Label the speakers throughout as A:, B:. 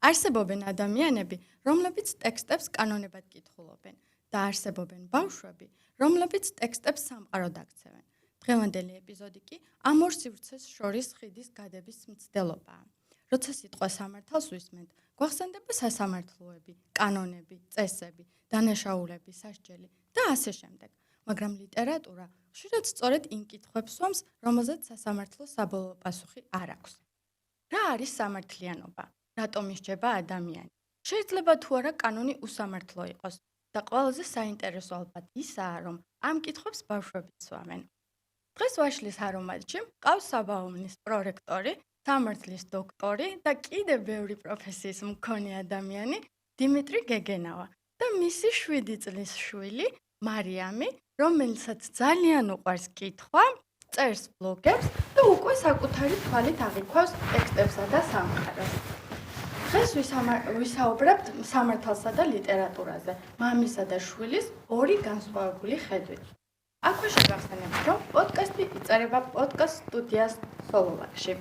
A: არსებობენ ადამიანები, რომლებიც ტექსტებს კანონებად კითხულობენ და არსებობენ ბავშვები, რომლებიც ტექსტებს სამყაროდ აქცევენ. დღევანდელი ეპიზოდი კი ამ ორ სივრცეს შორის ხიდის გადების მცდელობაა. როცა სიტყვა სამართალს ვისმენთ, გვახსენდება სასამართლოები, კანონები, წესები, დანაშაულები, სასჯელი და ასე შემდეგ. მაგრამ ლიტერატურა ხშირად სწორედ იმ კითხვებს სვამს, რომელზეც სასამართლოს საბოლოო პასუხი არ აქვს. რა არის სამართლიანობა? რატომ ისჯება ადამიანი? შეიძლება თუ არა კანონი უსამართლო იყოს და ყველაზე საინტერესო ალბათ ისაა, რომ ამ კითხვებს ბავშვები სვამენ. დღეს ვაშლის არომატში მყავს საბაუმნის პრორექტორი, სამართლის დოქტორი და კიდევ ბევრი პროფესიის მქონე ადამიანი დიმიტრი გეგენავა და მისი 7 წლის შვილი მარიამი, რომელსაც ძალიან უყვარს კითხვა, წერს ბლოგებს და უკვე საკუთარი თვალით აღიქვავს ტექსტებსა და სამყაროს. დღეს ვისაუბრებთ სამართალსა და ლიტერატურაზე, მამისა და შვილის ორი განსხვავებული ხედვით. აქვე შეგახსენებთ, რომ პოდკასტი იწერება პოდკასტ სტუდიას სოლოვაკში.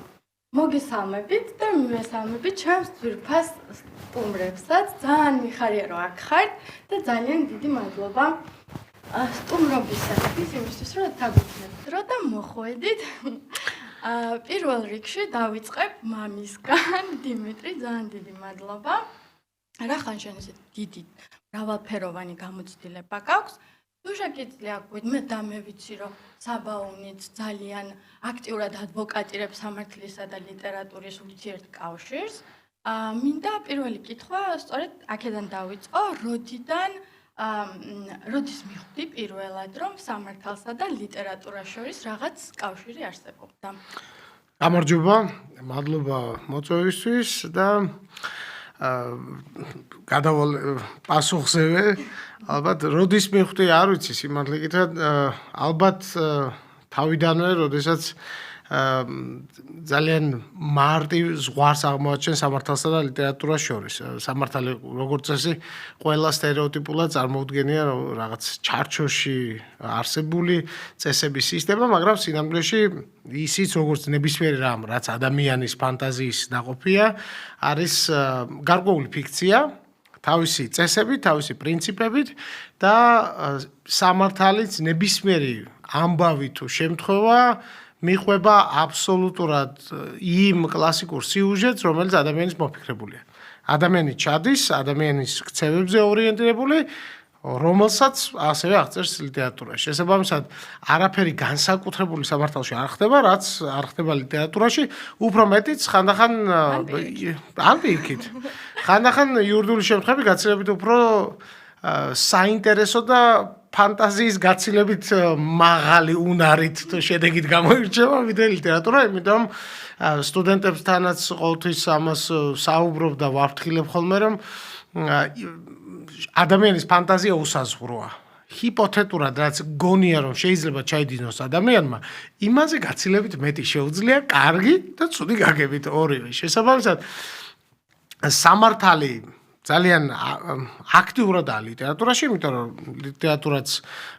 A: მოგესალმებით და მივესალმებით ჩემს ძვირფას სტუმრებსაც. ძალიან მიხარია, რომ აქ ხართ და ძალიან დიდი მადლობა სტუმრობისათვის, იმისთვის, რომ დაგუჩნდეთ დრო და მოხვედით. პირველ რიგში დავიწყებ მამისგან, დიმიტრი, ძალიან დიდი მადლობა. რახან შენ ესე დიდი მრავალფეროვანი გამოცდილება გაქვს? თუ შეგიძლია გვიდმე და მე ვიცი, რომ საბაუნიც ძალიან აქტიურად ადვოკატირებს სამართლისა და ლიტერატურის ურთიერთკავშირს. მინდა პირველი კითხვა სწორედ აქედან დავიწყო, როდის მიხვდი პირველად, რომ სამართალსა და ლიტერატურას შორის რაღაც კავშირი არსებობდა?
B: გამარჯობა, მადლობა მოწვევისთვის და გადავალ პასუხზევე. ალბათ როდის მიხვდი არ ვიცი სიმართლე გითხრათ, ალბათ თავიდანვე, როდესაც ძალიან მარტივ ზღვარს აღმოაჩენ სამართალსა და ლიტერატურას შორის. სამართალი როგორც წესი ყველა სტერეოტიპულად წარმოუდგენია რაღაც ჩარჩოში არსებული წესების სისტემა, მაგრამ სინამდვილეში ისიც როგორც ნებისმიერი რამ, რაც ადამიანის ფანტაზიის ნაყოფია, არის გარკვეული ფიქცია, თავისი წესებით, თავისი პრინციპებით და სამართალიც ნებისმიერი ამბავი თუ შემთხვევა მიყვება აბსოლუტურად იმ კლასიკურ სიუჟეტს, რომელიც ადამიანის მოფიქრებულია. ადამიანი ჩადის, ადამიანის ქცევებზე ორიენტირებული, რომელსაც ასევე აღწერს ლიტერატურაში. შესაბამისად, არაფერი განსაკუთრებული სამართალში არ ხდება, რაც არ ხდება ლიტერატურაში, უფრო მეტიც ხანდახან ან პირიქით. ხანდახან იურიდიული შემთხვევები გაცილებით უფრო საინტერესო და ფანტაზიის გაცილებით მაღალი უნარით შედეგით გამოირჩევა ვიდრე ლიტერატურა, იმიტომ სტუდენტებთანაც ყოველთვის ამას საუბრობ და ვაფრთხილებ ხოლმე, რომ ადამიანის ფანტაზია უსაზღვროა. ჰიპოთეტურად რაც გონია რომ შეიძლება ჩაიდინოს ადამიანმა, იმაზე გაცილებით მეტი შეუძლია კარგი და ცუდი გაგებით ორივე. შესაბამისად, სამართალი ძალიან აქტიურადაა ლიტერატურაში, იმიტომ რომ ლიტერატურაც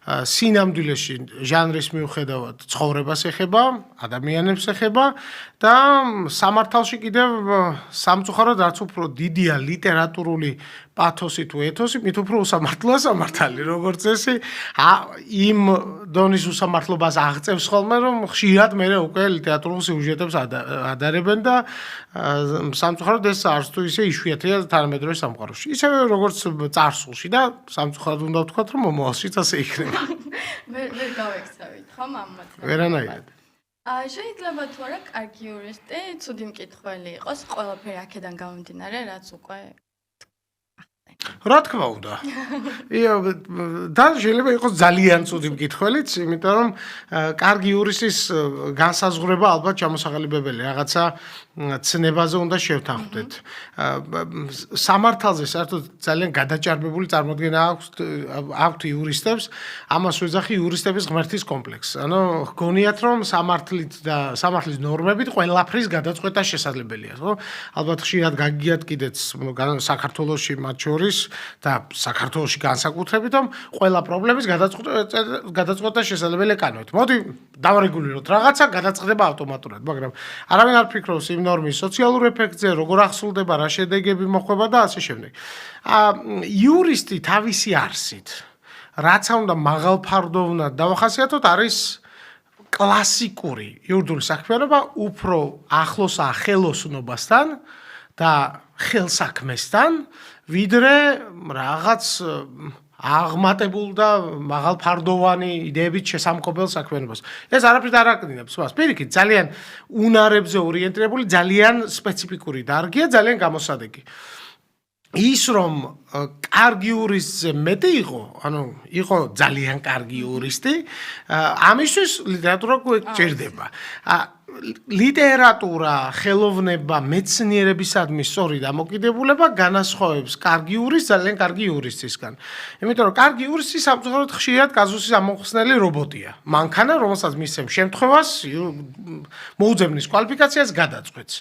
B: სინამდვილეში ჟანრის მიუხედავად ცხოვრებას ეხება, ადამიანებს ეხება და სამართალში კიდევ სამწუხაროდ რაც უფრო დიდია ლიტერატურული პათოსი თუ ეთოსი, მით უფრო უსამართლოა სამართალი. როგორც წესი, იმ დონის უსამართლობას აღწევს ხოლმე, რომ ხშირად მე უკვე ლიტერატურულ სიუჟეტებს ადარებენ და სამწუხაროდ ეს არც თუ ისე იშვიათია თანამედროვე სამყაროში. ისევე როგორც წარსულში და სამწუხაროდ უნდა ვთქვათ, რომ მომავალშიც ასე იქნება.
A: ვერ გავექცევით, ხომ ამ მოთხრობაზე?
B: ვერანაირად.
A: შეიძლება თუ არა კარგი იურისტი, ცუდი მკითხველი იყოს, ყველაფერი აქედან გამომდინარე, რაც უკვე
B: რა თქმა უნდა. და შეიძლება იყოს ძალიან ცუდი მკითხველიც, იმიტომ რომ კარგი იურისტის განსაზღვრება ალბათ ჩამოსაღალიბებელი რაღაცა ცნებაზე უნდა შევთანხმდეთ. სამართალზე საერთოდ ძალიან გადაჭარბებული წარმოდგენა აქვთ იურისტებს, ამას ვეძახი იურისტების ღმერთის კომპლექსს. ანუ გონიათ რომ სამართლით და სამართლის ნორმებით ყველაფრის გადაწყვეტა შესაძლებელია, ხო? ალბათ ხშირად გაგიგიათ კიდეც საქართველოში მათ შორის და საქართველოში განსაკუთრებით, რომ ყველა პრობლემის გადაწყვეტა შესაძლებელი კანონით. მოდი დავარეგულიროთ რაღაცა, გადაწყდება ავტომატურად, მაგრამ არავინ არ ფიქრობს იმ ნორმის სოციალურ ეფექტზე, როგორ ახსულდება, რა შედეგები მოხვდება და ასე შემდეგ. იურისტი თავისი არსით, რაც უნდა მაღალფარდოვნად დავახასიათოთ, არის კლასიკური იურიდიული საქმიანობა უფრო ახლოსა ხელოსნობასთან და ხელსაქმესთან, ვიდრე რაღაც აღმატებულ და მაღალფარდოვანი იდეებით შესამკობელ საქმიანობას. ეს არაფრით არ აკნინებს მას. პირიქით, ძალიან უნარებზე ორიენტირებული, ძალიან სპეციფიკური დარგია, ძალიან გამოსადეგი. ის რომ კარგი იურისტზე მეტი იყო ძალიან კარგი იურისტი, ამისთვის ლიტერატურა გვჭირდება. ლიტერატურა, ხელოვნება, მეცნიერებისადმი სწორი დამოკიდებულება განასხვავებს კარგი იურისტს ძალიან კარგი იურისტისგან. იმიტომ რომ კარგი იურისტი სამწუხაროდ ხშირად კაზუსის ამოხსნელი რობოტია. მანქანა, რომელსაც მისცემ შემთხვევას, მოუძებნის კვალიფიკაციას გადაწყვეტს.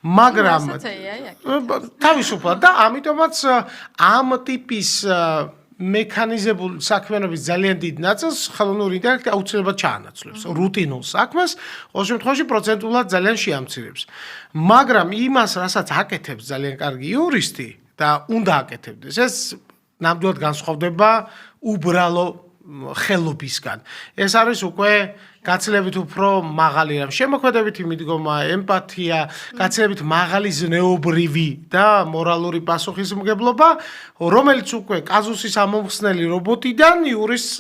B: მაგრამ თავისუფლად და ამიტომაც ამ ტიპის მექანიზებული საქმიანობის ძალიან დიდ ნაწილს ხელოვნური ინტელექტი აუცილებლად ჩაანაცვლებს. რუტინულ საქმეს ყოველ შემთხვევაში პროცენტულად ძალიან შეამცირებს. მაგრამ იმას, რასაც აკეთებს ძალიან კარგი იურისტი და უნდა აკეთებდეს, ეს ნამდვილად განსხვავდება უბრალო ხელობისგან. ეს არის უკვე გაცილებით უფრო მაღალი რამ, შემოქმედებითი მიდგომა, ემპათია, გაცილებით მაღალი ზნეობრივი და მორალური პასუხისმგებლობა, რომელიც უკვე კაზუსის ამომხსნელი რობოტიდან იურისტს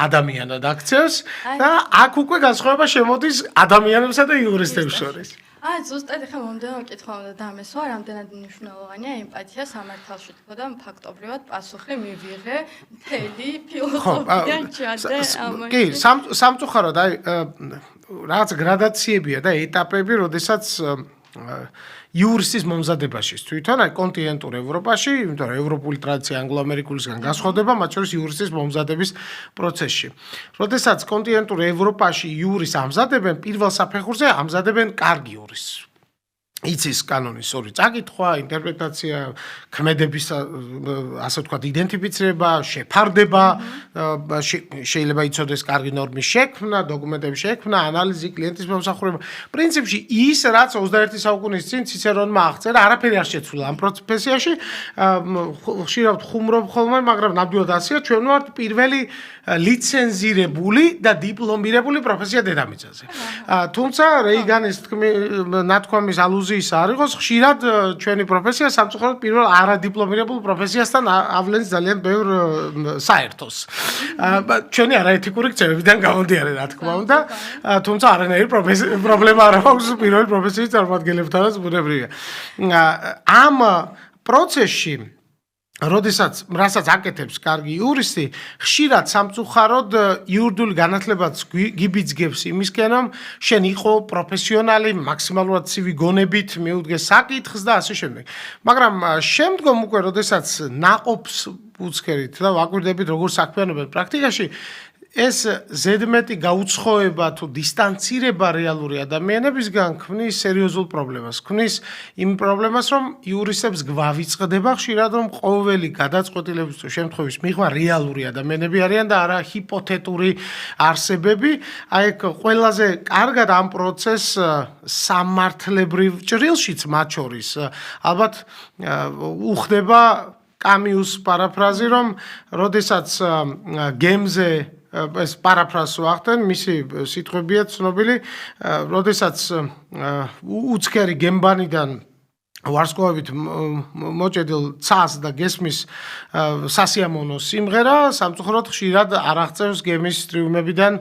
B: ადამიანად აქცევს და აქ უკვე განსხვავება შემოდის ადამიანებსა და იურისტებს შორის.
A: ზუსტად ახლა მომდევნო კითხვა უნდა დამესვა, რამდენად მნიშვნელოვანია ემპათია სამართალში, თქო და ფაქტობრივად პასუხი მივიღე მთელი ფილოსოფია ჩადე ამაში.
B: კი, სამწუხაროდ აი რაღაც გრადაციებია და ეტაპები, როდესაც იურისტის მომზადებაში თვითონ აი კონტინენტურ ევროპაში, იმიტომ რომ ევროპული ტრადიცია ანგლო-ამერიკულისგან განსხვავდება, მათ შორის იურისტის მომზადების პროცესში. როდესაც კონტინენტურ ევროპაში იურისტს ამზადებენ, პირველ საფეხურზე ამზადებენ კარგი იურისტს. იცის კანონის ორი წაკითხვა, ინტერპრეტაცია, ქმედების ასე ვთქვათ, იდენტიფიცირება, შეფარდება, შეიძლება იცოდეს კარგი ნორმის შექმნა, დოკუმენტების შექმნა, ანალიზი, კლიენტის მომსახურება. პრინციპში ის, რაც 21 საუკუნის წინ ციცერონმა აღწერა, არაფერი არ შეცვლა ამ პროფესიაში. ხშირად ხუმრობ ხოლმე, მაგრამ ნამდვილად ასეა, ჩვენ ვართ პირველი ლიცენზირებული და დიპლომირებული პროფესია დედამიწაზე. თუმცა რეიგანის ნათქვამის ალუზიის არ იყოს, ხშირად ჩვენი პროფესია სამწუხაროდ პირველ არადიპლომირებულ პროფესიასთან ავლენს ძალიან ბევრ საერთოს. ჩვენი არაეთიკური ქცევებიდან გამომდინარე, რა თქმა უნდა, თუმცა არანაირი პრობლემა არ აქვს პირველი პროფესიის წარმომადგენლებთანაც ბუნებრივია. ამ პროცესში რასაც აკეთებს კარგი იურისტი, ხშირად სამწუხაროდ იურიდიული განათლებაც გიბიძგებს იმისკენ, რომ შენ იყო პროფესიონალი, მაქსიმალურად ცივი გონებით მიუდგე საკითხს და ასე შემდეგ. მაგრამ შემდგომ უკვე, როდესაც ნაყოფს უცქერით და ვაკვირდებით, როგორ საქმიანობენ პრაქტიკაში, ეს ზედმეტი გაუცხოება თუ დისტანცირება რეალური ადამიანებისგან ქმნის სერიოზულ პრობლემას. ქმნის იმ პრობლემას, რომ იურისტებს გვავიწყდება ხშირად, რომ ყოველი გადაწყვეტილების შემთხვევის მიღმა რეალური ადამიანები არიან და არა ჰიპოთეტური არსებები. აი ეგ ყველაზე კარგად ამ პროცესს სამართლებრივ ჭრილშიც მათ შორის ალბათ უხდება კამიუს პარაფრაზი, რომ როდესაც გემზე ეს პარაფრაზს ვახდენ, მისი სიტყვებია ცნობილი, როდესაც უცქერი გემბანიდან ვარსკვლავით მოჭედილ ცას და გესმის სასიამოვნო სიმღერა, სამწუხაროდ ხშირად არ აღწევს გემის ტრიუმებიდან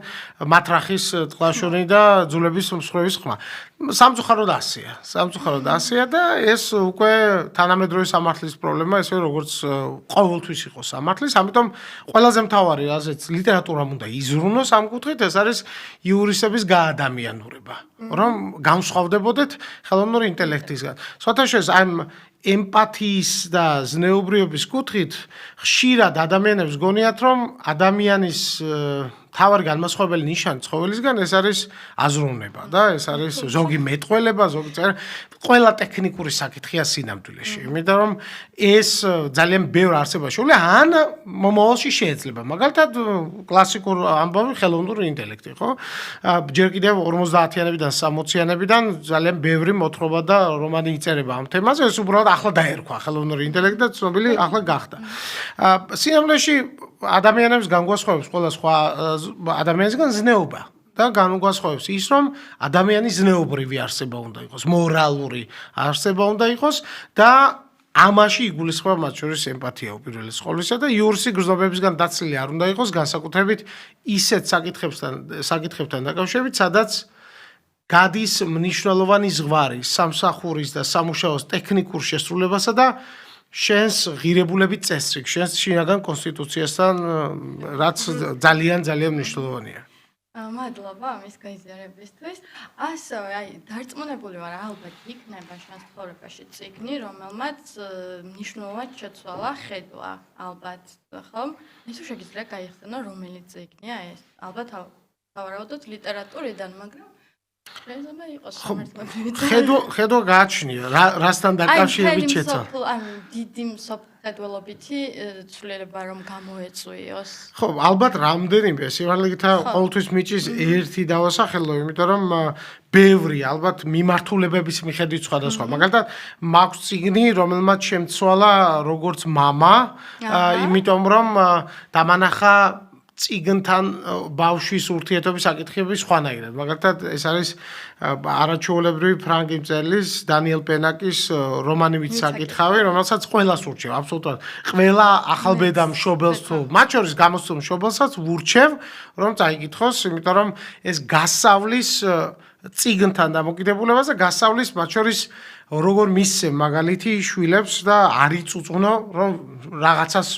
B: მათრახის ტყლაშონი და ძულების მსხვერპლის ხმა. სამწუხაროდ ასეა და ეს უკვე თანამედროვე სამართლის პრობლემა, ესე როგორც ყოველთვის იყო სამართლის, ამიტომ ყველაზე მთავარი, რაზეც ლიტერატურამ უნდა იზრუნოს ამ კუთხით, ეს არის იურისტების გაადამიანურება, რომ განსხვავდებოდეთ ხელოვნური ინტელექტისგან. სხვათა შორის ამ ემპათიის და ზნეობრიობის კუთხით ხშირად ადამიანებს გონიათ, რომ ადამიანის თავარი განმასხვავებელი ნიშანი ცხოველისგან ეს არის აზროვნება და ეს არის ზოგი მეტყველება, ზოგი ყველა ტექნიკური საკითხია სინამდვილეში. იმიტომ რომ ეს ძალიან ბევრ არსებაში ან მომავალში შეიძლება. მაგალითად კლასიკურ ამბავი ხელოვნური ინტელექტი, ხო? ჯერ კიდევ 50-იანებიდან 60-იანებიდან ძალიან ბევრი მოთხრობა და რომანი იწერება ამ თემაზე. ეს უბრალოდ ახლა დაერქვა ხელოვნური ინტელექტი და ცნობილი ახლა გახდა. სინამდვილეში ადამიანებს განგვასხვავებს ყველა სხვა ადამიანისგან ზნეობა და განგვასხვავებს ის, რომ ადამიანის ზნეობრივი არსება უნდა იყოს, მორალური არსება უნდა იყოს და ამაში იგულისხმება მათ შორის ემპათია უპირველეს ყოვლისა და იურსი გრძნობებისგან დაცლილი არ უნდა იყოს განსაკუთრებით ისეთ საკითხებთან დაკავშირებით, სადაც გადის მნიშვნელოვანი ზღვარი სამსახურის და სამუშაოს ტექნიკურ შესრულებასა და შენს ღირებულებით წესრიგ, შენს შინაგან კონსტიტუციასთან, რაც ძალიან მნიშვნელოვანია.
A: მადლობა ამის გაიზიარებისთვის. ასევე, დარწმუნებული ვარ, ალბათ იქნება შენს ცხოვრებაში წიგნი, რომელმაც მნიშვნელოვნად შეცვალა ხედვა, ალბათ, ხო? ისე შეგიძლია გაიხსენო, რომელი წიგნია ეს? ალბათ ავარაუდოთ ლიტერატურიდან, მაგრამ შეიძლება იყოს სამართლებრივი.
B: ხედვა გააჩნია, რასთან დაკავშირებით შეცვალა.
A: ანუ დიდი მსოფლმხედველობითი ცვლილება რომ გამოეწვიოს.
B: ხო, ალბათ რამდენიმე სიმართლეთა ყოველთვის მიჭის ერთი დავასახელო, იმიტომ რომ ბევრი ალბათ მიმართულებების მიხედვით სხვადასხვა. მაგალითად, მაქვს წიგნი, რომელმაც შემცვალა როგორც მამა, იმიტომ რომ დამანახა წიგნთან ბავშვის ურთიერთობის საკითხები სხვანაირად. მაგალითად, ეს არის არაჩვეულებრივი ფრანგი მწერლის დანიელ პენაკის რომანივით საკითხავი, რომელსაც ყველას ურჩევ, აბსოლუტურად. ყველა ახალბედა მშობელს თუ მათ შორის გამოსულ მშობელსაც ვურჩევ, რომ წაიკითხოს, იმიტომ რომ ეს გასავლის წიგნთან დამოკიდებულებას და გასავლის მათ შორის როგორ მისცემ მაგალითი შვილებს და არ იწუწუნო, რომ რაღაცას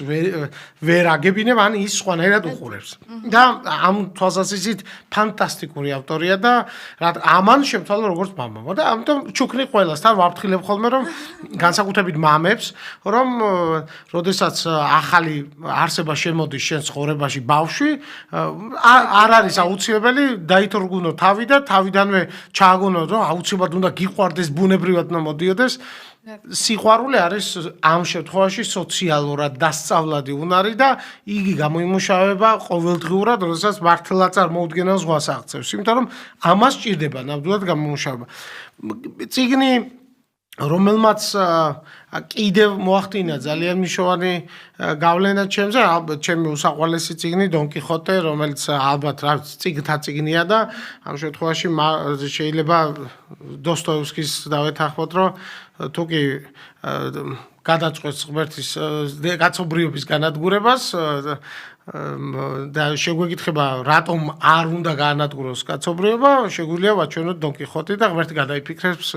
B: ვერ აგებინებ, ან ის სხვანაირად უყურებს. და ამ თვალსაზრისით ფანტასტიკური ავტორია და ამან შემთხვევა როგორც მამა. და ამიტომ ჩუქნი ყველასთან ვაფრთხილებ ხოლმე, რომ განსაკუთრებით მამებს, რომ როდესაც ახალი არსება შემოდის შენ ცხოვრებაში ბავშვი, არ არის აუცილებელი დაითორგუნო თავი და თავიდანვე ჩააგონო, რომ აუცილებლად უნდა გიყვარდეს ბუნებრივად მოდიოდეს. სიყვარული არის ამ შემთხვევაში სოციალურად დასწავლადი უნარი და იგი გამოიმუშავება ყოველდღიურად, როდესაც მართლაც არ მოუდგენელ ზღვას აღწევს, იმიტომ რომ ამას სჭირდება ნამდვილად გამომუშავება. წიგნი, რომელმაც კიდევ მოახდინა ძალიან მნიშვნელოვანი გავლენა ჩემზე, ალბათ ჩემი უსაყვარლესი წიგნი დონ კიხოტე, რომელიც ალბათ წიგნთა წიგნია და ამ შემთხვევაში შეიძლება დოსტოევსკის დავეთანხმოთ, რომ თუ კი გადაწყვეტს ღმერთის კაცობრიობის განადგურებას და შეგვეკითხება რატომ არ უნდა გაანადგუროს კაცობრიობა, შეგვიძლია ვაჩვენოთ დონ კიხოტი და ღმერთი გადაიფიქრებს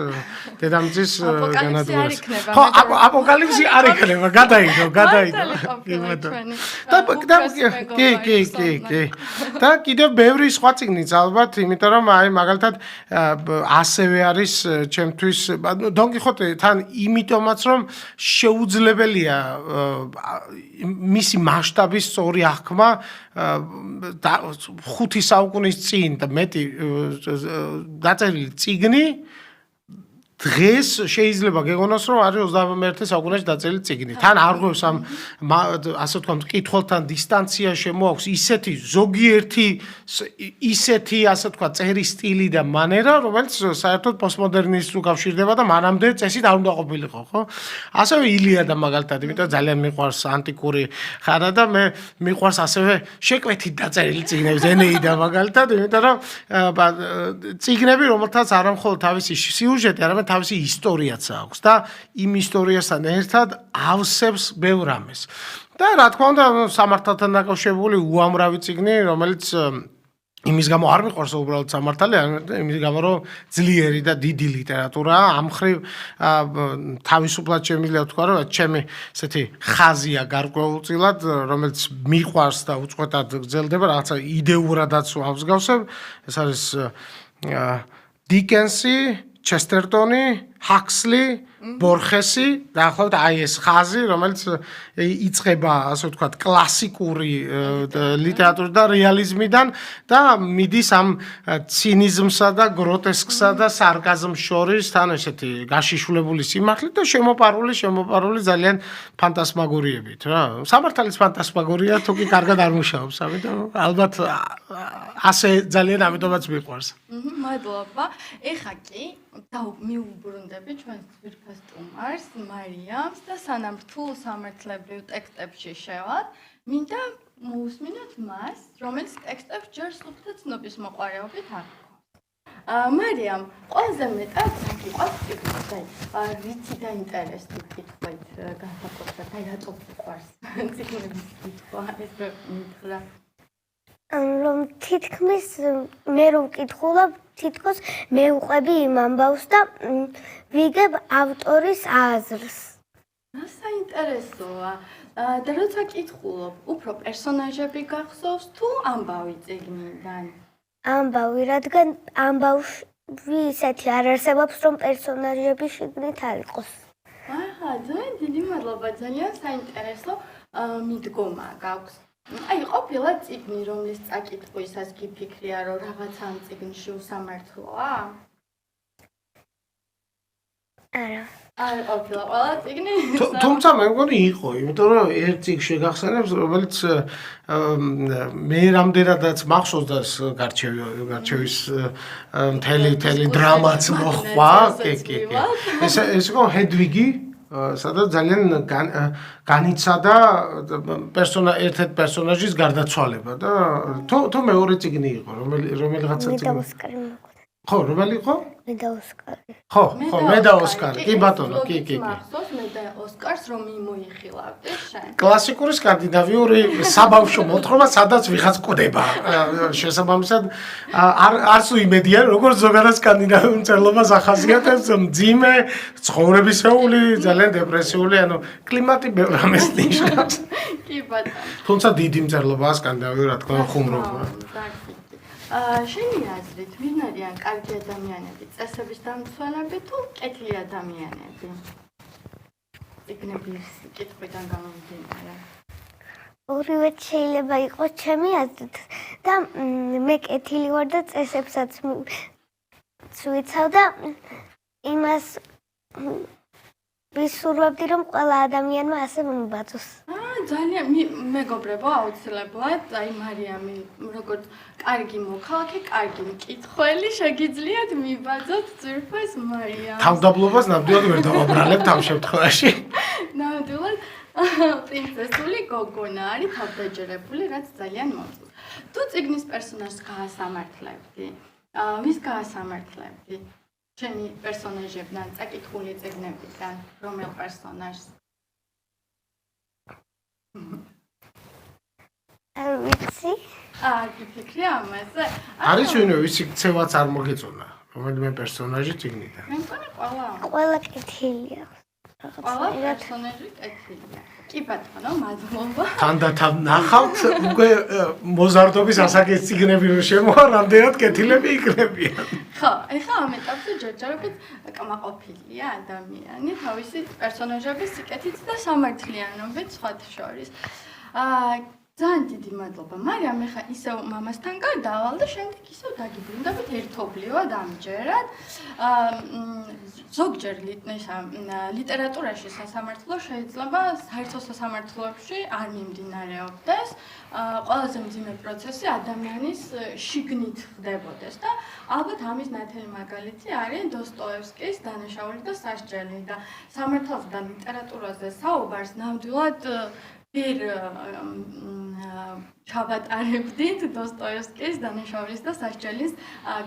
B: დედამიწის განადგურებას. ხო, აპოკალიფსი არ იქნება, გადაიდო. კი. და კიდევ ბევრი სხვა წიგნიც ალბათ, იმიტომ რომ მაგალითად ასევე არის ჩემთვის დონ კიხოტი თან იმიტომაც რომ შეუძლებელია მისი მასშტაბის სწორი აღქმა 5 საუკუნის წინ და მეტი დაწერილი წიგნი დღეს შეიძლება გეგონოს, რომ არის 21 საუკუნეში დაწერილი წიგნი. თან არ ღვევს ამ ასე ვთქვათ, მკითხველთან დისტანცია შემოაქვს ისეთი ზოგიერთი ისეთი ასე ვთქვათ, წერის სტილი და მანერა, რომელიც საერთოდ პოსტმოდერნიზმს უკავშირდება და მანამდე წესით არ უნდა ყოფილიყო, ხო? ასევე ილიადა მაგალითად, იმიტომ ძალიან მიყვარს ანტიკური ხანა და მე მიყვარს ასევე შეკვეთით დაწერილი წიგნები, ენეიდა მაგალითად, იმიტომ რომ წიგნები, რომელთაც არა მხოლოდ თავისი სიუჟეტი, არამედ თავისი ისტორიაც აქვს და იმ ისტორიასთან ერთად ავსებს ბევრ რამეს. და რა თქმა უნდა, სამართალთან დაკავშირებული უამრავი წიგნი, რომელიც იმის გამო არ მიყვარს უბრალოდ სამართალი, იმის გამო რომ ძლიერი და დიდი ლიტერატურაა, ამ მხრივ თავისუფლად შემიძლია ვთქვა, რომ ჩემი ესეთი ხაზია გარკვეულწილად, რომელიც მიყვარს და უწყვეტად გრძელდება, რაღაცა იდეურადაც ავსგავსებ, ეს არის დიკენსი, ჩესტერტონი ჰაქსლი, ბორხესი, დაახლოებით აი ეს ხაზი, რომელიც იწყება, ასე ვთქვათ, კლასიკური ლიტერატურიდან და რეალიზმიდან და მიდის ამ ცინიზმსა და გროტესკსა და სარკაზმს შორის თან ესეთი გაშიშვლებული სიმართლით და შემოპარული ძალიან ფანტასმაგორიებით რა. სამართალის ფანტასმაგორია თუ კი კარგად არ მუშაობს, ამიტომ ალბათ ასე ძალიან ამიტომაც მიყვარს.
A: მადლობა. ეხა კი მივუბრუნდები ჩვენს ძვირფას სტუმარს, მარიამს და სანამ რთულ სამართლებრივ ტექსტებში შევალთ, მინდა მოусმინოთ მას, რომელიც ტექსტებს ჯერ სუფთა ცნობის მოყვარეობით აღკვეთს. მარიამ, ყველაზე მეტად გიყვარს წიგნი, რითი დაინტერესდი კითხვით განსაკუთრებით, რატო გიყვარს წიგნების კითხვა, ეს მითხრა.
C: რომ თითქმის მე რომ ვკითხულობ, თითქოს მე ვყვები იმ ამბავს და ვიგებ ავტორის აზრს.
A: საინტერესოა. და როცა კითხულობ, უფრო პერსონაჟები გახსოვს თუ ამბავი წიგნიდან?
C: ამბავი, რადგან ამბავი ისეთი არ არსებობს, რომ პერსონაჟები შიგნით არ იყოს.
A: აჰა, ძალიან დიდი მადლობა, ძალიან საინტერესო მიდგომა გაქვს. აი, ყოფილა წიგნი, რომლის წაკითხვისას გიფიქრია, რომ რაღაცა ამ წიგნში უსამართლოა?
C: არა.
A: არ ყოფილა ყველა წიგნი?
B: თუმცა მე მგონი იყო, იმიტომ რომ ერთ წიგნს შეგახსენებს, რომელიც მე რამდენადაც მახსოვს და გარჩევის მთელი დრამაც მოხვა, კი. ეს იყო ჰედვიგი, სადაც ძალიან განიცადა ერთ-ერთ პერსონაჟის გარდაცვალება და თუ მეორე წიგნი იყო, რომელიღაცა წიგნი. ხო, რომელი იყო?
C: მე და ოსკარი.
B: ხო, მე და ოსკარი. კი ბატონო, კი.
A: მახსოვს მე და ოსკარს რომ მოიხილავდი შენ.
B: კლასიკური სკანდინავიური საბავშვო მოთხრობა, სადაც ვიღაც კვდება. შესაბამისად, არც უიმედია, როგორც ზოგადად სკანდინავიურ მწერლობას ახასიათებს, მძიმე, ცხოვრებისეული, ძალიან დეპრესიული, ანუ კლიმატი ბევრ ამას ნიშნავს.
A: კი ბატონო.
B: თუმცა დიდი მწერლობაა სკანდინავიური, რა თქმა უნდა, ხუმრობა.
A: შენი აზრით, ვინ არიან კარგი ადამიანები, წესების დამცველები თუ კეთილი ადამიანები? წიგნების კითხვიდან გამომდინარე.
C: ორივე შეიძლება იყოს ჩემი აზრით და მე კეთილი ვარ და წესებსაც ვიცავ და იმას ვისურვებდი, რომ ყველა ადამიანმა ასე მიბაძოს.
A: ძალიან მეგობრებო, აუცილებლად, აი მარიამი, როგორც კარგი მოქალაქე, კარგი მკითხველი, შეგიძლიათ მიბაძოთ ძვირფას მარიამს.
B: თავდაბლობას ნამდვილად ვერ დავაბრალებთ ამ შემთხვევაში.
A: ნამდვილად პრინცესული გოგონა არის თავდაჯერებული, რაც ძალიან მოწონს. თუ წიგნის პერსონაჟს გაასამართლებდი, ვის გაასამართლებდი? ჩემი პერსონაჟებიდან, წაკითხული წიგნებიდან, რომელ პერსონაჟს?
C: არ ვიცი.
A: გიფიქრი ამაზე?
B: არის ვინმე, ვისი ქცევაც არ მოგეწონა, რომელიმე პერსონაჟი წიგნიდან.
A: მე მგონი ყველა.
C: ყველა კეთილია.
A: ყველა პერსონაჟი კეთილია. კი ბატონო, მადლობა.
B: თანდათან ნახავთ, უკვე მოზარდობის ასაკის წიგნები რო შემოვა, რამდენად კეთილები იქნებიან.
A: ხო, ეხლა ამ ეტაპზე ჯერჯერობით კმაყოფილია ადამიანი თავისი პერსონაჟების სიკეთით და სამართლიანობით სხვათა შორის. ძალიან დიდი მადლობა. მარიამ, ეხლა ისევ მამასთან გადავალ და შემდეგ ისევ დაგიბრუნდებით ერთობლივად ამჯერად. ზოგჯერ ლიტერატურაში სასამართლო შეიძლება საერთო სასამართლოებში არ მიმდინარეობდეს. ყველაზე მძიმე პროცესი ადამიანის შიგნით ხდებოდეს და ალბათ ამის ნათელი მაგალითი არის დოსტოევსკის დანაშაული და სასჯელი და სამართალზე და ლიტერატურაზე საუბარს ნამდვილად ვერ ჩავატარებდით დოსტოევსკის დანაშაულის და სასჯელის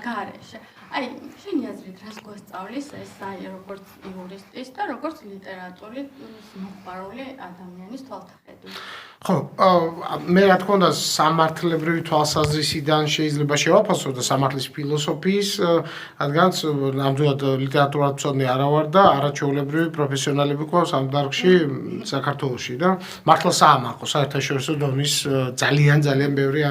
A: გარეშე. აი, შენი აზრით, რას გვასწავლის ეს აი როგორც იურისტის და როგორც ლიტერატურის მოყვარული ადამიანის თვალთახედვით?
B: ხო, მე რა თქმა უნდა სამართლებრივი თვალსაზრისიდან შეიძლება შევაფასო და სამართლის ფილოსოფიის, რადგანაც ნამდვილად ლიტერატურათმცოდნე არა ვარ და არაჩვეულებრივი პროფესიონალები გვყავს ამ დარგში საქართველოში და მართლა საამაყო საერთაშორისო დონის ძალიან ბევრი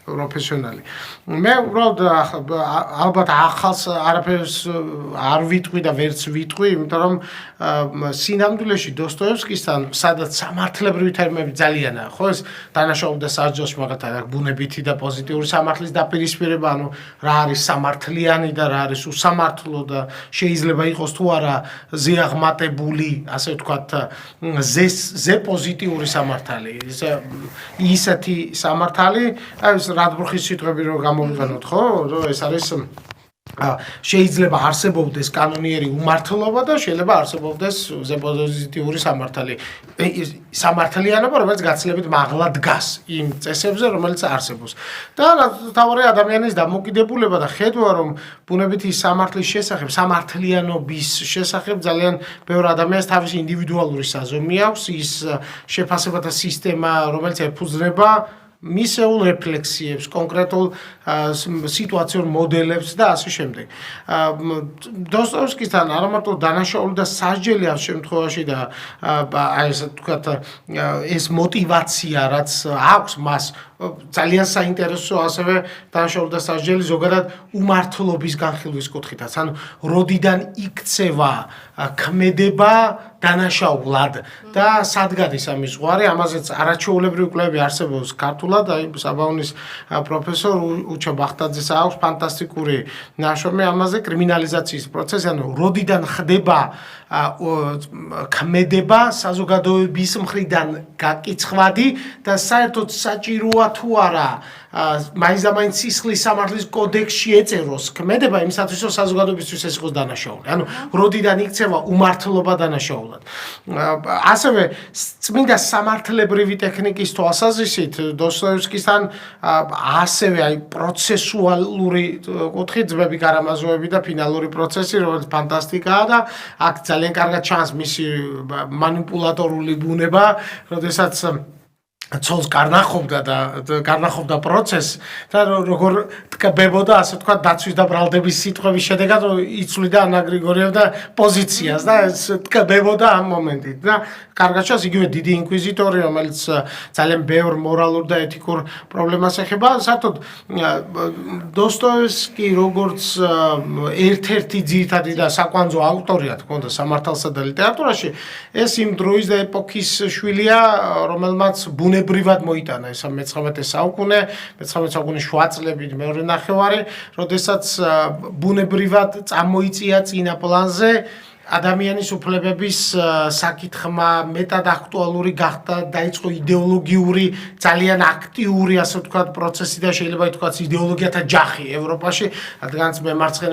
B: პროფესიონალი. მე უბრალოდ ალბათ ახალს არაფერს არ ვიტყვი და ვერც ვიტყვი, იმიტომ რომ სინამდვილეში დოსტოევსკისთან სადაც სამართლებრივი თერმები ძალიან ხო ეს დანაშაულთა სასჯელში მაგათაც ბუნებითი და პოზიტიური სამართლის დაპირისპირება, ანუ რა არის სამართლიანი და რა არის უსამართლო და შეიძლება იყოს თუ არა ზეაღმატებული, ასე ვთქვათ, ზე პოზიტიური სამართალი, ისეთი სამართალი, ეს რადბურხის სიტყვები რო გამოვიყენოთ, ხო? ეს არის შეიძლება არსებობდეს კანონიერი უმართლობა და შეიძლება არსებობდეს ზეპოზიტიური სამართალი. სამართლიანობა, რომელიც გაცილებით მაღლა დგას იმ წესებზე, რომელიც არსებობს. და თავარი ადამიანის დამოკიდებულება და ხედვა, რომ ბუნებითი სამართლის შესახებ, სამართლიანობის შესახებ ძალიან ბევრ ადამიანს თავისი ინდივიდუალური საზომი აქვს, ის შეფასებათა სისტემა, რომელიც ეფუძნება მისეულ რეფლექსიებს, კონკრეტულ სიტუაციურ მოდელებს და ასე შემდეგ. დოსტოევსკისთან არა მარტო დანაშაული და სასჯელი ამ შემთხვევაში და აი ესე ვთქვათ ეს мотиваცია, რაც აქვს მას ძალიან საინტერესო ასევე დანაშაული და სასჯელი ზოგადად უმართლობის განხილვის კუთხითაც. ანუ როდიდან იქცევა ქმედება დანაშაულად და სად გადის ამის ზღვარი, ამაზეც არაჩვეულებრივი კვლევები არსებობს ქართულად, აი საბაუნის პროფესორ უჩა ბახტაძეს აქვს ფანტასტიკური ნაშრომი ამაზე კრიმინალიზაციის პროცესი, ანუ როდიდან ხდება ქმედება საზოგადოების მხრიდან გაკიცხვადი და საერთოდ საჭიროა თუ არა მაინც სისხლის სამართლის კოდექსში ეწეროს ქმედება იმისათვის რომ საზოგადოებისთვის ეს იყოს დანაშაული. ანუ როდიდან იქცევა უმართლობა დანაშაულად. ასევე წმინდა სამართლებრივი ტექნიკის თვალსაზრისით დოსტოევსკისთან ასევე აი პროცესუალური კუთხით ძმები კარამაზოვები და ფინალური პროცესი, რომელიც ფანტასტიკაა და აქ ძალიან კარგად ჩანს მისი მანიპულატორული ბუნება, როდესაც ცოლს კარნახობდა პროცესს და როგორ ტკბებოდა, ასე ვთქვათ, დაცვის და ბრალდების სიტყვების შედეგად იცვლიდა ანა გრიგორიევდა პოზიციას და ეს ტკბებოდა ამ მომენტით და კარგად ჩანს იგივე დიდი ინკვიზიტორი, რომელიც ძალიან ბევრ მორალურ და ეთიკურ პრობლემას ეხება. საერთოდ დოსტოევსკი როგორც ერთ-ერთი ძირითადი და საკვანძო ავტორია თქონდა სამართალსა და ლიტერატურაში, ეს იმ დროის და ეპოქის შვილია, რომელმაც ბუნებრივად მოიტანა ეს 19 საუკუნე, 19 საუკუნის შუა წლები, მეორე ნახევარი, როდესაც ბუნებრივად წამოიწია წინა პლანზე ადამიანის უფლებების საკითხმა მეტად აქტუალური გახდა, დაიწყო იდეოლოგიური, ძალიან აქტიური, ასე ვთქვათ, პროცესი და შეიძლება ითქვას იდეოლოგიათა ჯახი ევროპაში, რადგანაც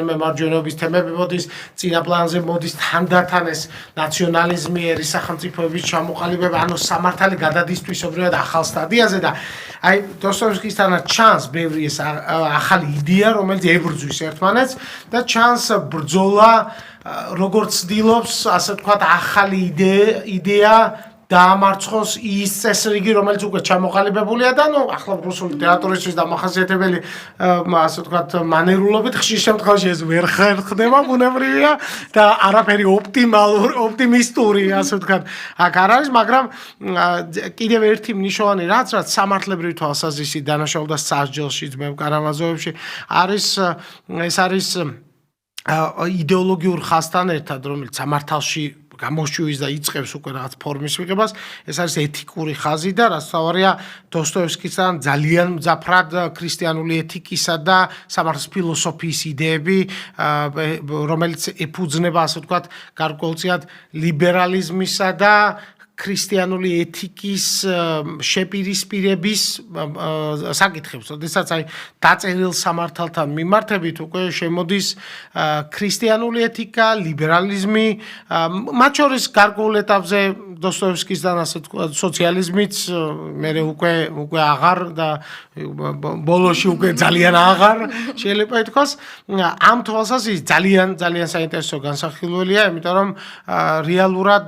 B: მემარჯვენეობის თემები მოდის, წინა პლანზე მოდის თანდათან ეს ნაციონალიზმი, ერისახელმწიფოების ჩამოყალიბება, ანუ სამართალი გადადის თვისობრივად ახალ სტადიაზე და აი დოსტოევსკისთანაც ჩანს ბევრი ეს ახალი იდეა, რომელიც ებრძვის ერთმანეთს და ჩანს ბრძოლა როგორც ცდილობს, ასე ვთქვათ, ახალი იდეა დაამარცხოს ის წესრიგი, რომელიც უკვე ჩამოყალიბებულია და ნუ ახლა რუსული ლიტერატურისთვის დამახასიათებელი, ასე ვთქვათ, მანერულობით ხშირ შემთხვევაში ეს ვერ ხდება, ბუნებრივია და არაფერი ოპტიმისტური, ასე ვთქვათ, აქ არ არის, მაგრამ კიდევ ერთი მნიშვნელოვანი რაც სამართლებრივი თვალსაზრისით დანაშაულ და სასჯელში ძმებ კარამაზოვებში არის ეს არის იდეოლოგიურ ხაზთან ერთად, რომელიც სამართალში გამოშვივის და იწყებს უკვე რაღაც ფორმის მიღებას, ეს არის ეთიკური ხაზი და რაც თავარია დოსტოევსკისთან ძალიან მძაფრად ქრისტიანული ეთიკისა და სამართლის ფილოსოფიის იდეები, რომელიც ეფუძნება, ასე ვთქვათ, გარკვეულწილად ლიბერალიზმისა და ქრისტიანული ეთიკის შეპირისპირების საკითხებს, როდესაც აი დაწერილ სამართალთან მიმართებით უკვე შემოდის ქრისტიანული ეთიკა, ლიბერალიზმი, მათ შორის გარკვეულ ეტაპზე დოსტოევსკისთან ასე ვთქვათ, სოციალიზმიც, მერე უკვე აღარ და ბოლოში უკვე ძალიან აღარ შეიძლება ითქვას. ამ თვალსაზრისით ძალიან საინტერესო განსახილველია, იმიტომ რომ რეალურად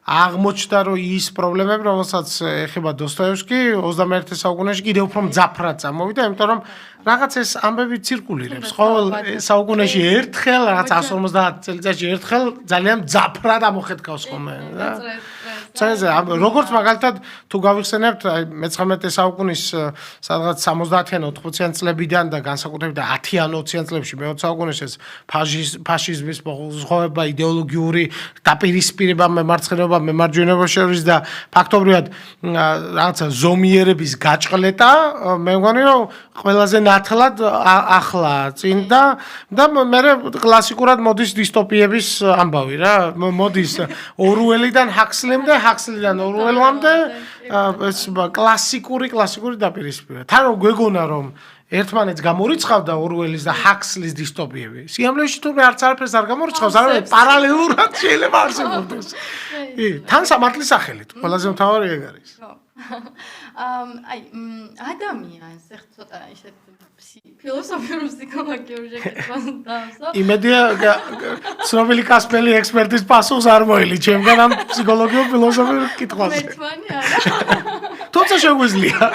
B: აღმოჩნდა რომ ის პრობლემები რომელსაც ეხება დოსტოევსკი 21 საუკუნეში კიდევ უფრო მძაფრად წამოვიდა იმიტომ რომ რაღაც ეს ამბები ცირკულირებს ყოველ საუკუნეში ერთხელ რაღაც 150 წელიწადში ერთხელ ძალიან მძაფრად ამოხეთქავს ხოლმე და წელზე როგორც მაგალითად თუ გავიხსენებთ მე-19 საუკუნის სადღაც 70-იან 80-იან წლებიდან და განსაკუთრებით 10-იან 20-იან წლებში მე-20 საუკუნეში ეს ფაშიზმის მოხმობა იდეოლოგიური დაპირისპირება მემარცხენეობა მემარჯვენეობა შორის და ფაქტობრივად რაღაცა ზომიერების გაჭყლეტა მე მგონი რომ ყველაზე ნათლად ახლა წინ და მე კლასიკურად მოდის დისტოპიების ამბავი რა მოდის ორუელიდან ჰაქსლიმდე ჰაქსლიდან ორუელამდე ეს კლასიკური დაპირისპირება თან რომ გვეგონა რომ ერთმანეთს გამორიცხავდა ორუელის და ჰაქსლის დისტოპიები სიამოვნებაში თუმე არაფერს არ გამორიცხავს არამედ პარალელურად შეიძლება არსებობდეს თან სამართლის სახელით ყველაზე მთავარი ეგ არის
A: აი ადამიანს ეხლა ცოტა ისეთ ფილოსოფიურ ფსიქოლოგიურ შეკითხვას დავსო
B: იმედია ცნობილი კასპელი ექსპერტის პასუხს არ მოელი ჩემგან ამ ფსიქოლოგიურ ფილოსოფიურ კითხვაზე
A: მეთვანი არა
B: თუმცა შეგვიძლია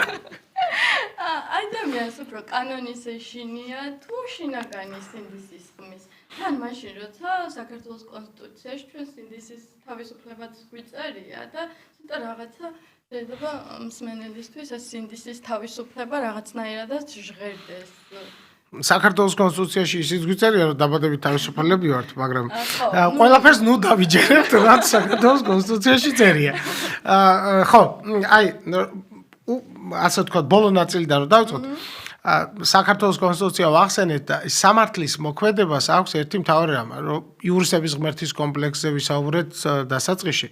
A: ადამიანს უფრო კანონის ეშინია თუ შინაგანი სინდისის ხმის თან მაშინ როცა საქართველოს კონსტიტუციაში ჩვენ სინდისის თავისუფლებაც გვიწერია და ცოტა რაღაცა შეიძლება მსმენელისთვის ეს სინდისის თავისუფლება რაღაცნაირადაც ჟღერდეს
B: საქართველოს კონსტიტუციაში ისიც გვიწერია რომ დაბადებით თავისუფლები ვართ მაგრამ ყველაფერს ნუ დავიჯერებთ რაც საქართველოს კონსტიტუციაში წერია ხო აი ასე თქვა ბოლო ნაწილიდან რომ დავიწყოთ საქართველოს კონსტიტუცია ვახსენეთ და სამართლის მოქმედებას აქვს ერთი მთავარი რამ რომ იურისტების ღმერთის კომპლექსზე ვისაუბრეთ დასაწყისში